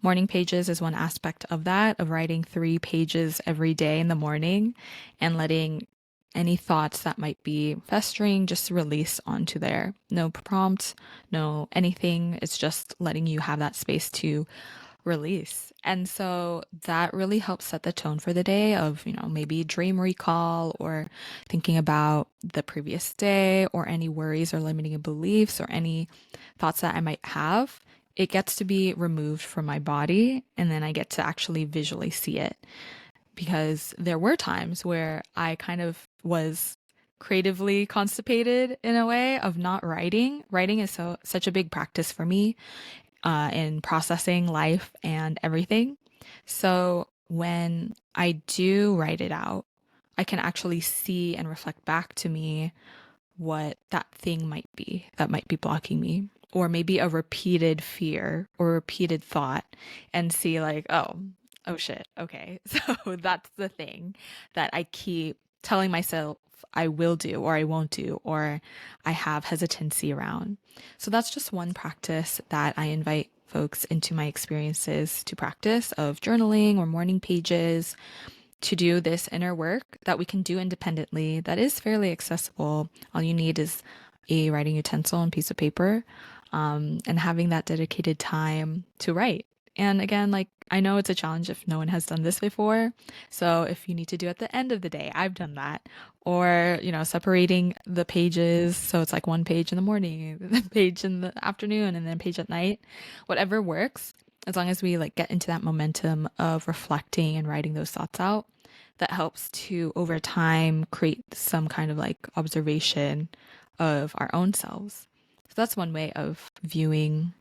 Morning pages is one aspect of that, of writing 3 pages every day in the morning and letting any thoughts that might be festering just release onto there. No prompt, no anything. It's just letting you have that space to release. And so that really helps set the tone for the day of, maybe dream recall or thinking about the previous day or any worries or limiting beliefs or any thoughts that I might have. It gets to be removed from my body and then I get to actually visually see it. Because there were times where I kind of was creatively constipated in a way of not writing. Writing is such a big practice for me in processing life and everything. So when I do write it out, I can actually see and reflect back to me what that thing might be that might be blocking me, or maybe a repeated fear or repeated thought, and see like, oh shit, okay. So that's the thing that I keep telling myself I will do or I won't do, or I have hesitancy around. So that's just one practice that I invite folks into my experiences to practice, of journaling or morning pages, to do this inner work that we can do independently, that is fairly accessible. All you need is a writing utensil and piece of paper, and having that dedicated time to write. And again, like, I know it's a challenge if no one has done this before. So if you need to do at the end of the day, I've done that. Or, separating the pages. So it's like one page in the morning, the page in the afternoon, and then page at night. Whatever works, as long as we like get into that momentum of reflecting and writing those thoughts out, that helps to over time create some kind of like observation of our own selves. So that's one way of viewing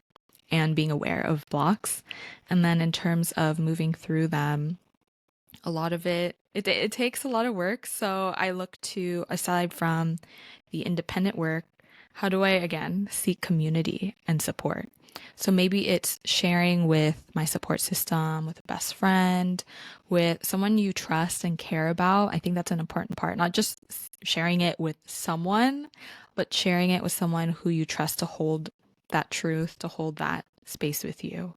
and being aware of blocks. And then in terms of moving through them, a lot of it takes a lot of work. So I look to, aside from the independent work, how do I again seek community and support? So maybe it's sharing with my support system, with a best friend, with someone you trust and care about. I think that's an important part, not just sharing it with someone, but sharing it with someone who you trust to hold that truth, to hold that space with you,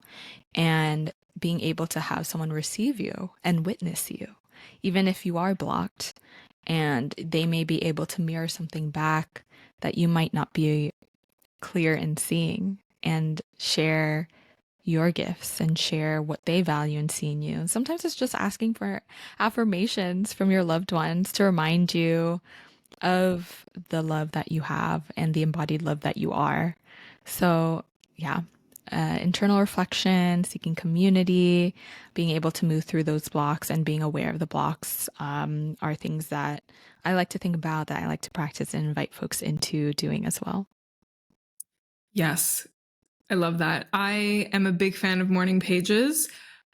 and being able to have someone receive you and witness you, even if you are blocked, and they may be able to mirror something back that you might not be clear in seeing, and share your gifts and share what they value in seeing you. And sometimes it's just asking for affirmations from your loved ones to remind you of the love that you have and the embodied love that you are. So, yeah, internal reflection, seeking community, being able to move through those blocks and being aware of the blocks are things that I like to think about, that I like to practice and invite folks into doing as well. Yes, I love that. I am a big fan of morning pages.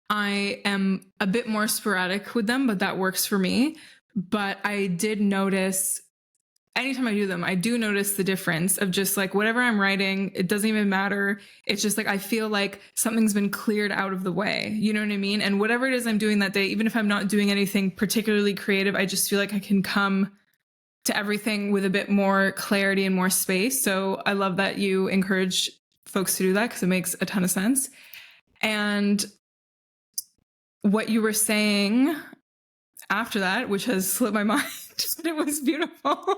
I am a bit more sporadic with them, but that works for me. But I did notice anytime I do them, I do notice the difference of just like whatever I'm writing, it doesn't even matter. It's just like I feel like something's been cleared out of the way. You know what I mean? And whatever it is I'm doing that day, even if I'm not doing anything particularly creative, I just feel like I can come to everything with a bit more clarity and more space. So I love that you encourage folks to do that because it makes a ton of sense. And what you were saying after that, which has slipped my mind, just it was beautiful.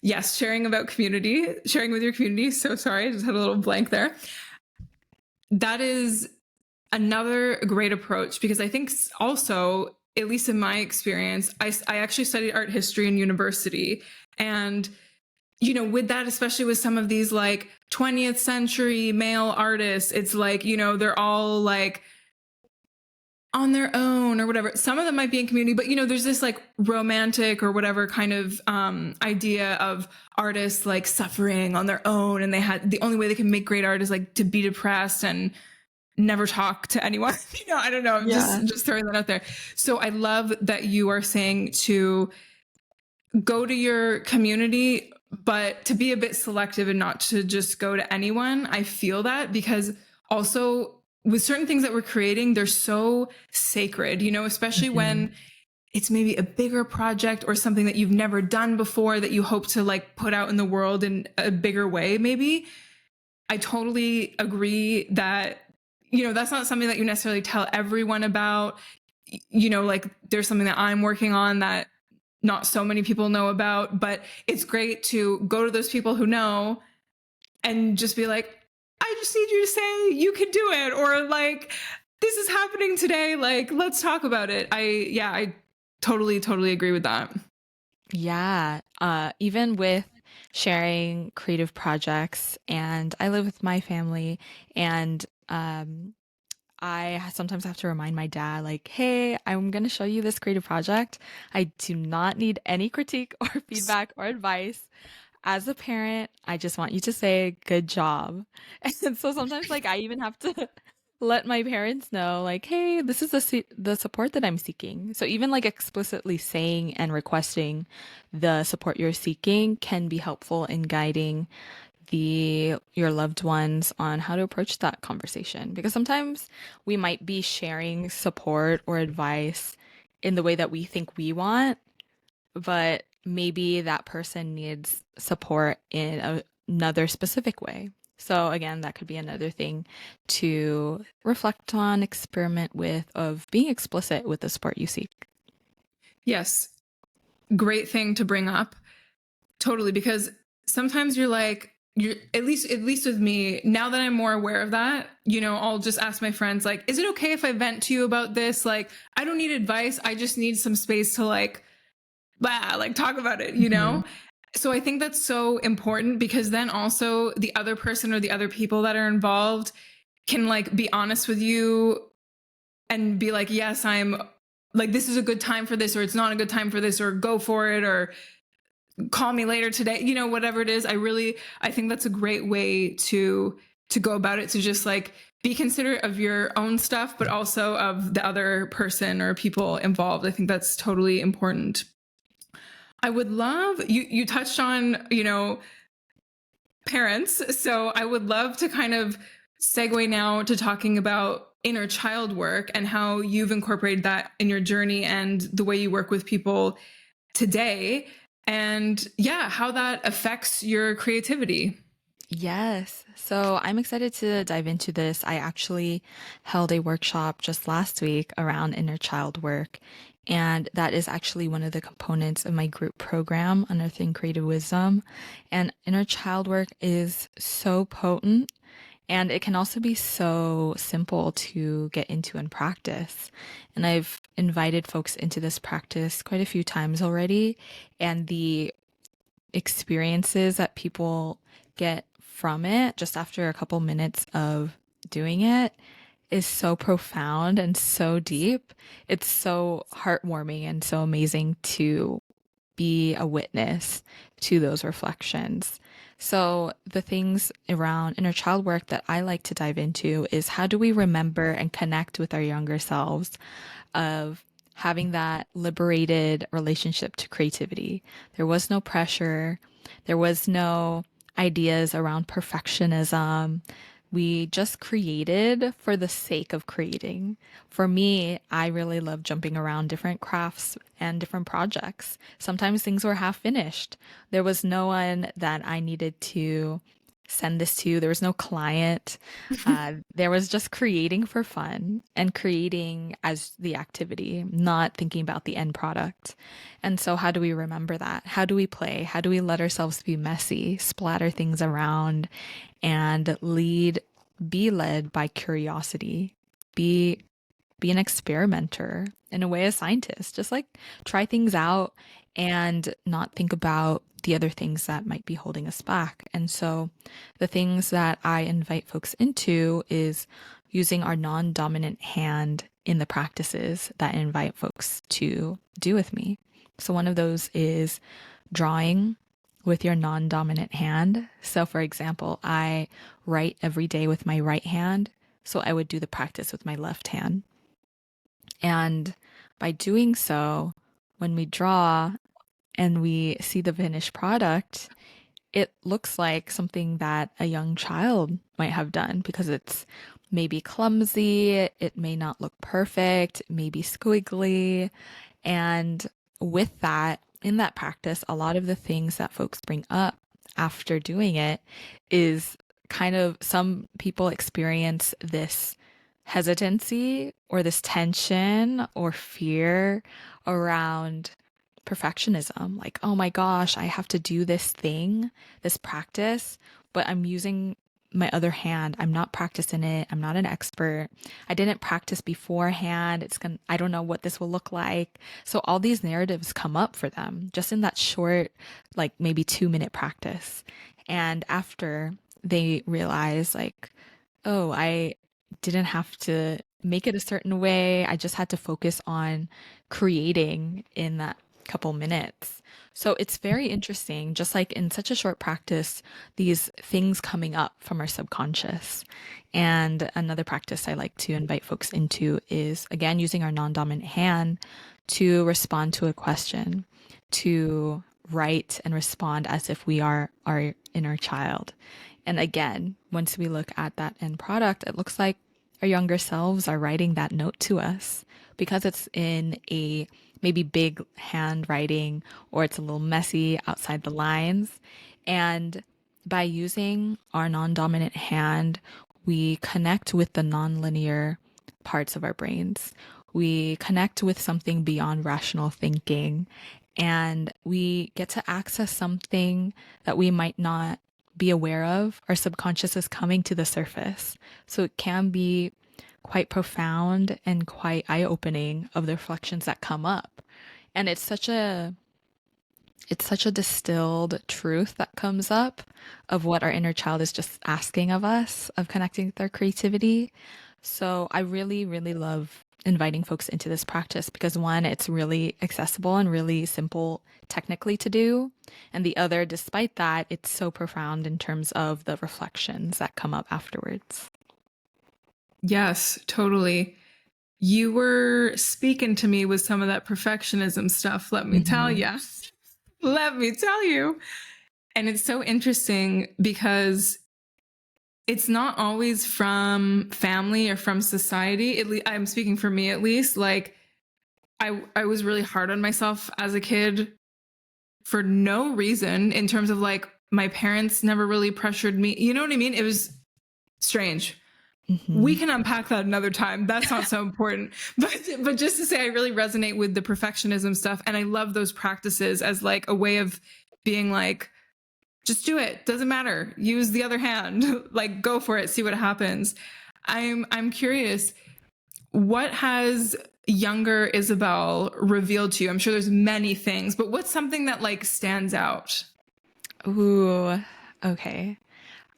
Yes, sharing about community, sharing with your community. So sorry, I just had a little blank there. That is another great approach because I think also, at least in my experience, I actually studied art history in university. And, you know, with that, especially with some of these like 20th century male artists, it's like, you know, they're all like on their own or whatever. Some of them might be in community, but you know, there's this like romantic or whatever kind of idea of artists like suffering on their own, and they had the only way they can make great art is like to be depressed and never talk to anyone. You know, I don't know. I'm just throwing that out there. So I love that you are saying to go to your community, but to be a bit selective and not to just go to anyone. I feel that because also with certain things that we're creating, they're so sacred, you know, especially when it's maybe a bigger project or something that you've never done before that you hope to like put out in the world in a bigger way. Maybe I totally agree that, you know, that's not something that you necessarily tell everyone about. You know, like there's something that I'm working on that not so many people know about, but it's great to go to those people who know and just be like, I just need you to say you can do it, or like, this is happening today. Like, let's talk about it. I totally agree with that. Yeah. Even with sharing creative projects, and I live with my family, and I sometimes have to remind my dad, like, hey, I'm going to show you this creative project. I do not need any critique or feedback or advice. As a parent, I just want you to say good job. And so sometimes like I even have to let my parents know like, hey, this is the support that I'm seeking. So even like explicitly saying and requesting the support you're seeking can be helpful in guiding your loved ones on how to approach that conversation, because sometimes we might be sharing support or advice in the way that we think we want, but maybe that person needs support in another specific way. So again, that could be another thing to reflect on, experiment with, of being explicit with the support you seek. Yes. Great thing to bring up. Totally. Because sometimes you're like, you're at least with me, now that I'm more aware of that, you know, I'll just ask my friends, like, is it okay if I vent to you about this? Like, I don't need advice. I just need some space to like talk about it, you know? So I think that's so important, because then also the other person or the other people that are involved can like be honest with you and be like, yes, I'm like, this is a good time for this, or it's not a good time for this, or go for it, or call me later today, you know, whatever it is. I think that's a great way to go about it, to just like be considerate of your own stuff, but also of the other person or people involved. I think that's totally important. I would love, you touched on, you know, parents. So I would love to kind of segue now to talking about inner child work and how you've incorporated that in your journey and the way you work with people today, and yeah, how that affects your creativity. Yes. So I'm excited to dive into this. I actually held a workshop just last week around inner child work. And that is actually one of the components of my group program, Unearthing Creative Wisdom. And inner child work is so potent, and it can also be so simple to get into and practice. And I've invited folks into this practice quite a few times already. And the experiences that people get from it just after a couple minutes of doing it is so profound and so deep. It's so heartwarming and so amazing to be a witness to those reflections. So, the things around inner child work that I like to dive into is how do we remember and connect with our younger selves of having that liberated relationship to creativity. There was no pressure, there was no ideas around perfectionism. We just created for the sake of creating. For me, I really love jumping around different crafts and different projects. Sometimes things were half finished. There was no one that I needed to send this to. There was no client. There was just creating for fun and creating as the activity, not thinking about the end product. And so, how do we remember that? How do we play? How do we let ourselves be messy, splatter things around, and be led by curiosity, be an experimenter, in a way, a scientist, just like try things out and not think about the other things that might be holding us back. And so the things that I invite folks into is using our non-dominant hand in the practices that I invite folks to do with me. So one of those is drawing with your non-dominant hand. So for example, I write every day with my right hand. So I would do the practice with my left hand. And by doing so, when we draw and we see the finished product, it looks like something that a young child might have done because it's maybe clumsy, it may not look perfect, maybe squiggly. And with that, in that practice, a lot of the things that folks bring up after doing it is kind of some people experience this hesitancy or this tension or fear around perfectionism. Like, oh my gosh, I have to do this thing, this practice, but I'm using my other hand. I'm not practicing it. I'm not an expert. I didn't practice beforehand. I don't know what this will look like. So all these narratives come up for them just in that short, like maybe 2-minute practice. And after they realize like, oh, I didn't have to make it a certain way. I just had to focus on creating in that couple minutes. So it's very interesting, just like in such a short practice, these things coming up from our subconscious. And another practice I like to invite folks into is, again, using our non-dominant hand to respond to a question, to write and respond as if we are our inner child. And again, once we look at that end product, it looks like our younger selves are writing that note to us because it's in a maybe big handwriting or it's a little messy outside the lines. And by using our non-dominant hand, we connect with the non-linear parts of our brains. We connect with something beyond rational thinking, and we get to access something that we might not be aware of. Our subconscious is coming to the surface. So it can be quite profound and quite eye-opening of the reflections that come up. And it's such a distilled truth that comes up of what our inner child is just asking of us, of connecting with our creativity. So I really, really love inviting folks into this practice because one, it's really accessible and really simple technically to do. And the other, despite that, it's so profound in terms of the reflections that come up afterwards. Yes, totally. You were speaking to me with some of that perfectionism stuff, let me tell you. Let me tell you. And it's so interesting because it's not always from family or from society. I'm speaking for me at least. Like I was really hard on myself as a kid for no reason in terms of like my parents never really pressured me. You know what I mean? It was strange. We can unpack that another time. That's not so important. But just to say, I really resonate with the perfectionism stuff. And I love those practices as like a way of being like, just do it. Doesn't matter. Use the other hand. Like go for it. See what happens. I'm curious, what has younger Isabel revealed to you? I'm sure there's many things, but what's something that like stands out? Ooh, okay.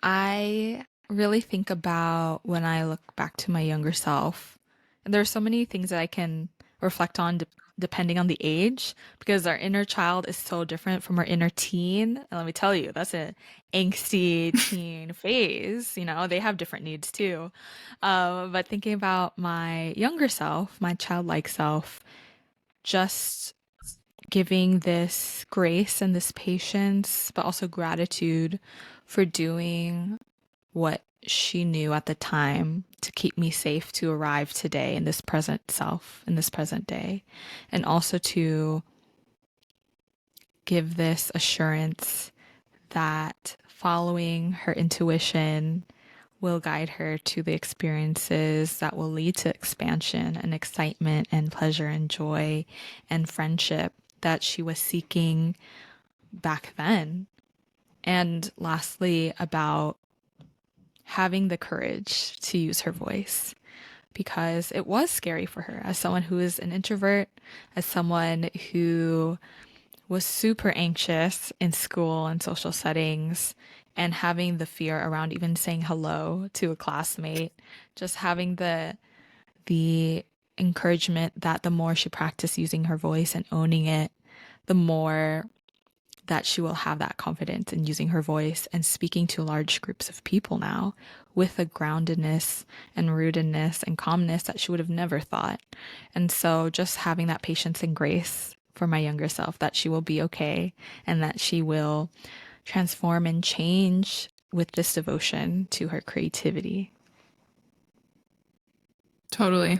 I really think about when I look back to my younger self. And there are so many things that I can reflect on depending on the age, because our inner child is so different from our inner teen. And let me tell you, that's an angsty teen phase. They have different needs too. But thinking about my younger self, my childlike self, just giving this grace and this patience, but also gratitude for doing what she knew at the time to keep me safe to arrive today in this present self, in this present day, and also to give this assurance that following her intuition will guide her to the experiences that will lead to expansion and excitement and pleasure and joy and friendship that she was seeking back then. And lastly, about having the courage to use her voice, because it was scary for her as someone who is an introvert, as someone who was super anxious in school and social settings, and having the fear around even saying hello to a classmate, just having the encouragement that the more she practiced using her voice and owning it, the more that she will have that confidence in using her voice and speaking to large groups of people now with a groundedness and rootedness and calmness that she would have never thought. And so just having that patience and grace for my younger self, that she will be okay and that she will transform and change with this devotion to her creativity. Totally.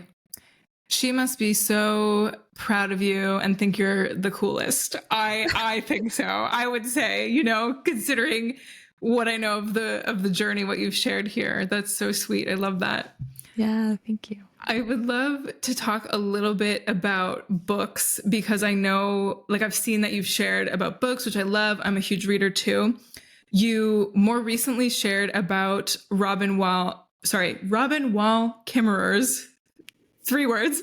She must be so proud of you and think you're the coolest. I think so. I would say, considering what I know of the journey, what you've shared here. That's so sweet. I love that. Yeah, thank you. I would love to talk a little bit about books, because I know, I've seen that you've shared about books, which I love. I'm a huge reader too. You more recently shared about Robin Wall Kimmerer's 3 words,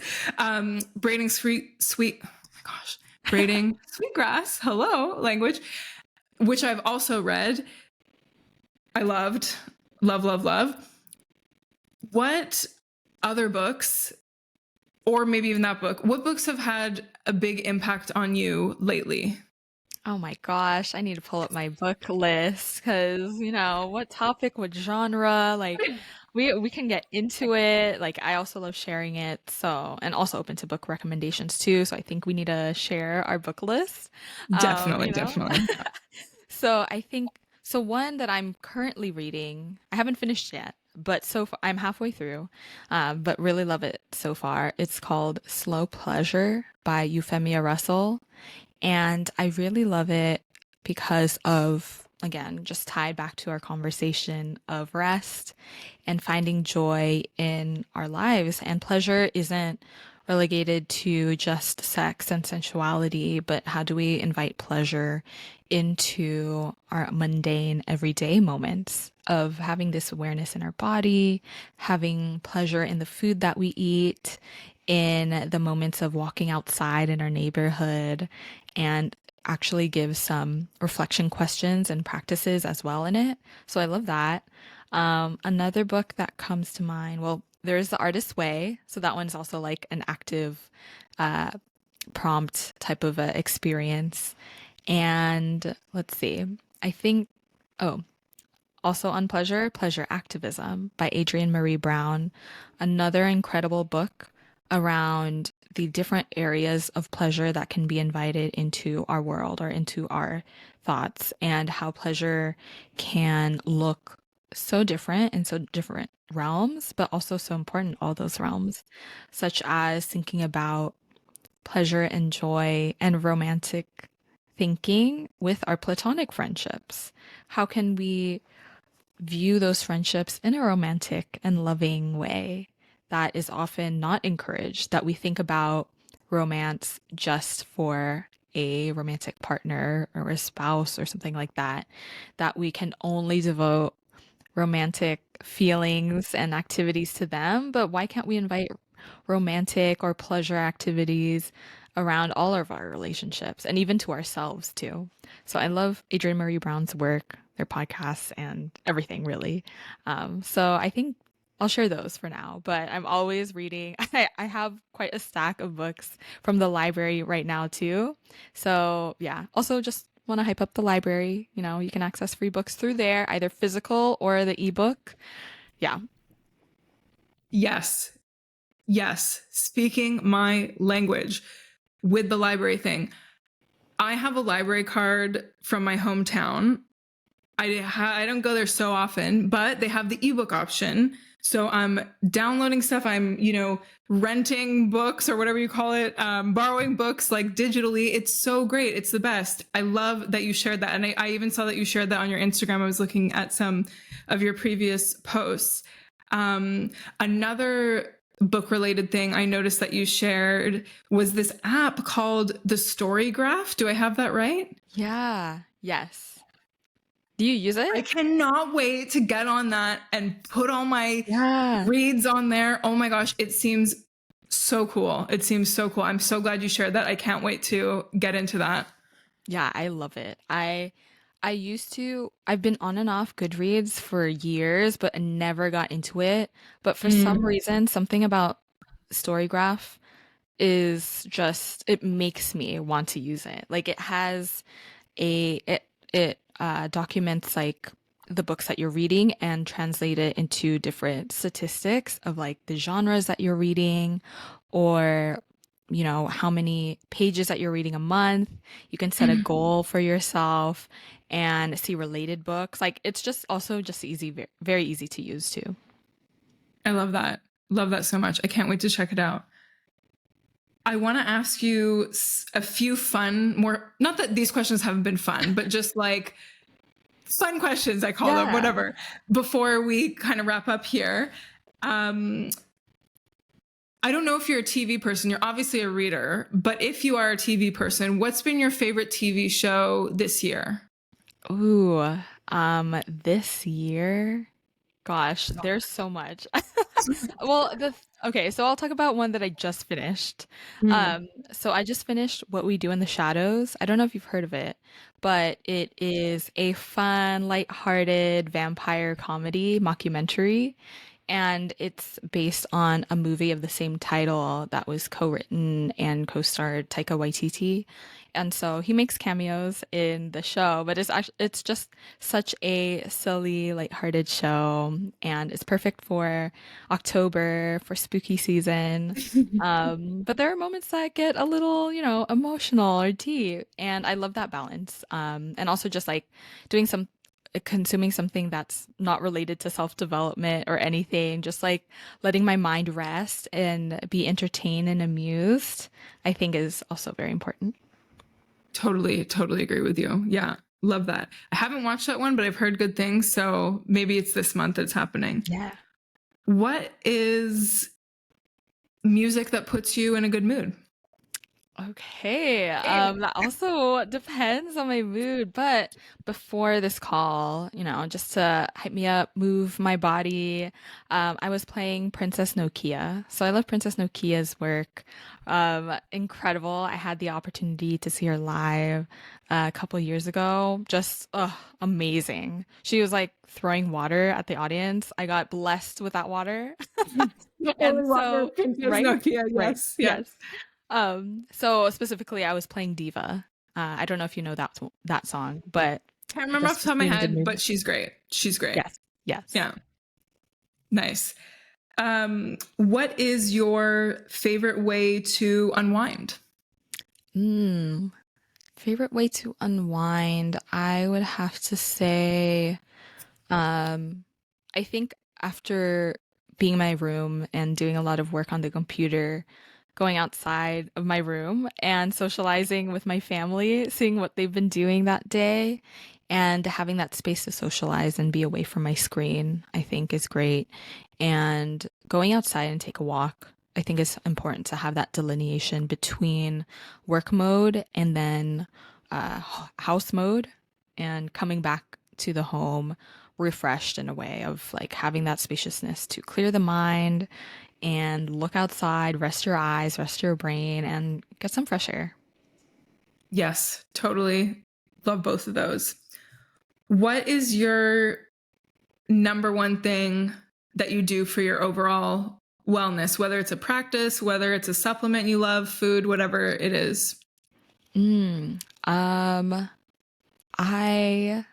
braiding braiding sweetgrass. Hello, language, which I've also read. I loved, love, love, love. What other books, or maybe even that book, what books have had a big impact on you lately? Oh my gosh, I need to pull up my book list because, what topic, what genre, we can get into it. I also love sharing it. So, and also open to book recommendations too. So I think we need to share our book list. Definitely, You know? definitely. So I think so one that I'm currently reading, I haven't finished yet, but so far I'm halfway through, but really love it so far. It's called Slow Pleasure by Euphemia Russell. And I really love it because of, again, just tied back to our conversation of rest and finding joy in our lives. And pleasure isn't relegated to just sex and sensuality, but how do we invite pleasure into our mundane everyday moments of having this awareness in our body, having pleasure in the food that we eat, in the moments of walking outside in our neighborhood, and actually give some reflection questions and practices as well in it. So I love that. Another book that comes to mind, well, there's The Artist's Way. So that one's also like an active uh, prompt type of experience. And let's see, I think, oh, also on Pleasure Activism by Adrienne Marie Brown. Another incredible book around the different areas of pleasure that can be invited into our world or into our thoughts, and how pleasure can look so different in so different realms, but also so important in all those realms, such as thinking about pleasure and joy and romantic thinking with our platonic friendships. How can we view those friendships in a romantic and loving way that is often not encouraged, that we think about romance just for a romantic partner or a spouse or something like that, that we can only devote romantic feelings and activities to them. But why can't we invite romantic or pleasure activities around all of our relationships and even to ourselves too? So I love Adrienne Marie Brown's work. their podcasts and everything really. So I think I'll share those for now, but I'm always reading. I have quite a stack of books from the library right now too. So yeah, also just want to hype up the library. You know, you can access free books through there, either physical or the ebook. Yeah. Yes. Yes. Speaking my language with the library thing. I have a library card from my hometown. I don't go there so often, but they have the ebook option. So I'm downloading stuff. I'm, renting books or whatever you call it, borrowing books like digitally. It's so great. It's the best. I love that you shared that. And I even saw that you shared that on your Instagram. I was looking at some of your previous posts. Another book related thing I noticed that you shared was this app called the Story Graph. Do I have that right? Yeah. Yes. Do you use I it? cannot wait to get on that and put all my Yeah. reads on there. Oh my gosh, it seems so cool. It seems so cool. I'm so glad you shared that. I can't wait to get into that. Yeah, I love it. I've been on and off Goodreads for years, but I never got into it. But for some Mm. reason, something about Storygraph is just it makes me want to use it. Like it has it documents like the books that you're reading and translate it into different statistics of like the genres that you're reading or how many pages that you're reading a month. You can set a goal for yourself and see related books. Like it's just also just easy, very easy to use too. I love that. Love that so much. I can't wait to check it out. I want to ask you a few not that these questions haven't been fun, but just like fun questions, I call them, whatever, before we kind of wrap up here. I don't know if you're a TV person. You're obviously a reader, but if you are a TV person, what's been your favorite TV show this year? Ooh, this year, gosh, there's so much. Well, okay, so I'll talk about one that I just finished. Mm. So I just finished What We Do in the Shadows. I don't know if you've heard of it, but it is a fun, lighthearted vampire comedy mockumentary, and it's based on a movie of the same title that was co-written and co-starred Taika Waititi. And so he makes cameos in the show, but it's just such a silly, lighthearted show, and it's perfect for October, for spooky season. But there are moments that get a little, emotional or deep, and I love that balance. And also just like doing some consuming something that's not related to self-development or anything, just like letting my mind rest and be entertained and amused, I think is also very important. Totally agree with you. Yeah, love that. I haven't watched that one, but I've heard good things. So maybe it's this month that's happening. Yeah. What is music that puts you in a good mood? Okay. That also depends on my mood, but before this call, just to hype me up, move my body, I was playing Princess Nokia. So I love Princess Nokia's work. Incredible. I had the opportunity to see her live a couple years ago. Just amazing. She was like throwing water at the audience. I got blessed with that water. And so, Princess right? Nokia. Right. Yes, yes. Yes. So specifically, I was playing Diva. I don't know if you know that song, but Can't remember off just the top of my be in a good head, mood. but she's great. She's great. Yes, yes. Yeah. Nice. What is your favorite way to unwind? Favorite way to unwind, I would have to say, I think after being in my room and doing a lot of work on the computer, going outside of my room and socializing with my family, seeing what they've been doing that day, and having that space to socialize and be away from my screen, I think is great. And going outside and take a walk, I think is important to have that delineation between work mode and then house mode, and coming back to the home refreshed in a way of like having that spaciousness to clear the mind and look outside, rest your eyes, rest your brain, and get some fresh air. Yes, totally. Love both of those. What is your number one thing that you do for your overall wellness, whether it's a practice, whether it's a supplement you love, food, whatever it is? Mm, um, I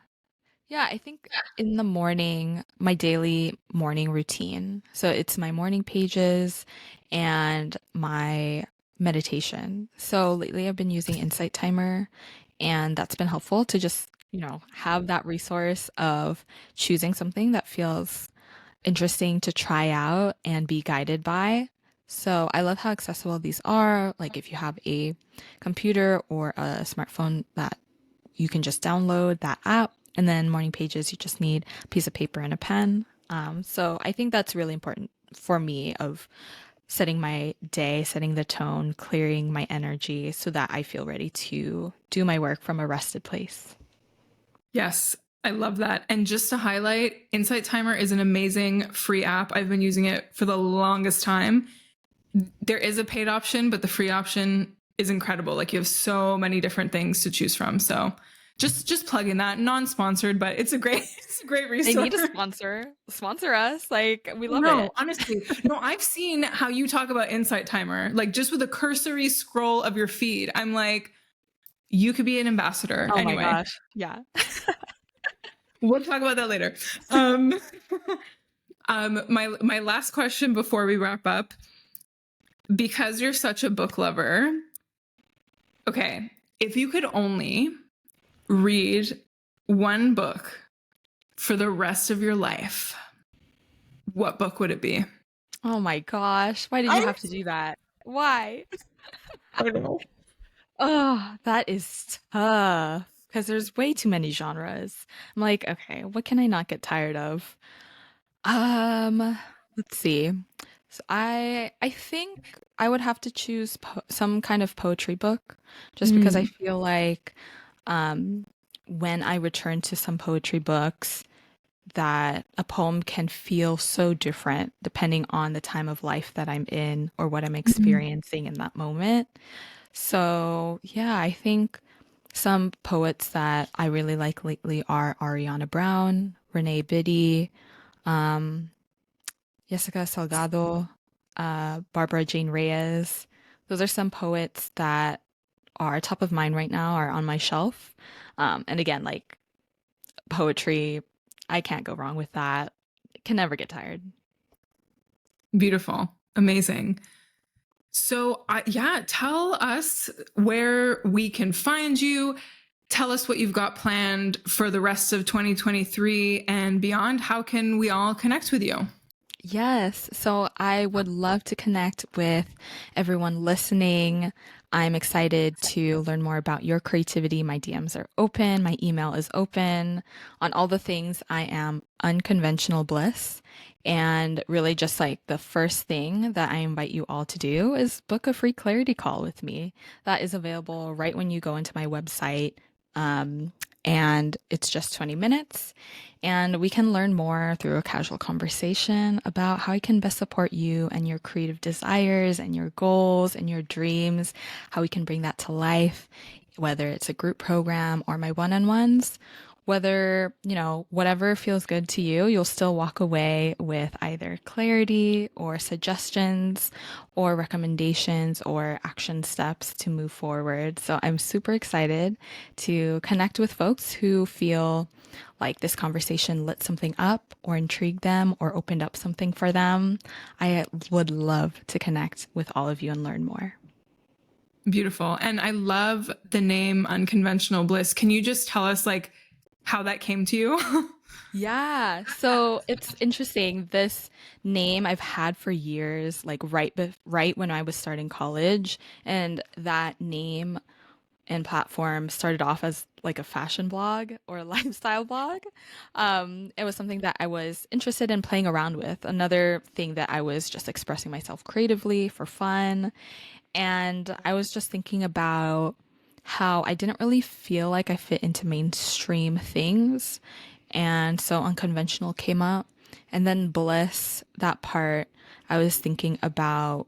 Yeah, I think in the morning, my daily morning routine. So it's my morning pages and my meditation. So lately I've been using Insight Timer, and that's been helpful to just, have that resource of choosing something that feels interesting to try out and be guided by. So I love how accessible these are. Like if you have a computer or a smartphone that you can just download that app, and then morning pages, you just need a piece of paper and a pen. So I think that's really important for me of setting my day, setting the tone, clearing my energy so that I feel ready to do my work from a rested place. Yes, I love that. And just to highlight, Insight Timer is an amazing free app. I've been using it for the longest time. There is a paid option, but the free option is incredible. Like you have so many different things to choose from. So just plug in that, non-sponsored, but it's a great They need a resource. sponsor us. Like we love No, it. honestly, no, I've seen how you talk about Insight Timer, like just with a cursory scroll of your feed. I'm like, you could be an ambassador. Oh my Anyway, gosh. Yeah. we'll talk about that later. Um, my last question before we wrap up, because you're such a book lover. Okay, if you could only read one book for the rest of your life, what book would it be? Oh my gosh. Why did you I have to do that? Why? don't know. Oh, that is tough because there's way too many genres. I'm like, okay, what can I not get tired of? Let's see. So I think I would have to choose some kind of poetry book just because I Mm, feel like um when I return to some poetry books that a poem can feel so different depending on the time of life that I'm in or what I'm mm, experiencing in that moment. So, yeah, I think some poets that I really like lately are Ariana Brown, Renee Biddy, um, Jessica Salgado, Barbara Jane Reyes. Those are some poets that are top of mind right now, are on my shelf. And again, like poetry, I can't go wrong with that. Can never get tired. beautiful. Amazing. So, yeah, tell us where we can find you. Tell us what you've got planned for the rest of 2023 and beyond. How can we all connect with you? Yes. So I would love to connect with everyone listening. I'm excited to learn more about your creativity. My DMs are open. My email is open. On all the things, I am Unconventional Bliss. And really, just like the first thing that I invite you all to do is book a free clarity call with me. That is available right when you go into my website. Um, and it's just 20 minutes. And we can learn more through a casual conversation about how I can best support you and your creative desires and your goals and your dreams, how we can bring that to life, whether it's a group program or my one on ones. Whether, whatever feels good to you, you'll still walk away with either clarity or suggestions or recommendations or action steps to move forward. So I'm super excited to connect with folks who feel like this conversation lit something up or intrigued them or opened up something for them. I would love to connect with all of you and learn more. Beautiful. And I love the name Unconventional Bliss. Can you just tell us like how that came to you? Yeah, so it's interesting. This name I've had for years, like right when I was starting college, and that name and platform started off as like a fashion blog or a lifestyle blog. It was something that I was interested in playing around with. Another thing that I was just expressing myself creatively for fun. And I was just thinking about how I didn't really feel like I fit into mainstream things. And so unconventional came up. And then bliss, that part, I was thinking about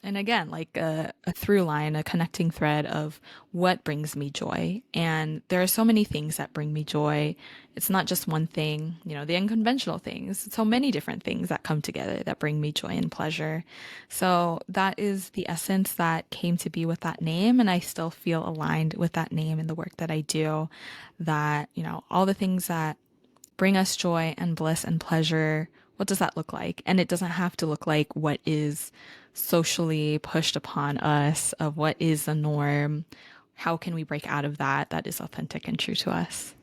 And again, like a through line, a connecting thread of what brings me joy. And there are so many things that bring me joy. It's not just one thing, you know, the unconventional things, so many different things that come together that bring me joy and pleasure. So that is the essence that came to be with that name. And I still feel aligned with that name in the work that I do, that, you know, all the things that bring us joy and bliss and pleasure. What does that look like? And it doesn't have to look like what is socially pushed upon us, of what is the norm. How can we break out of that that is authentic and true to us?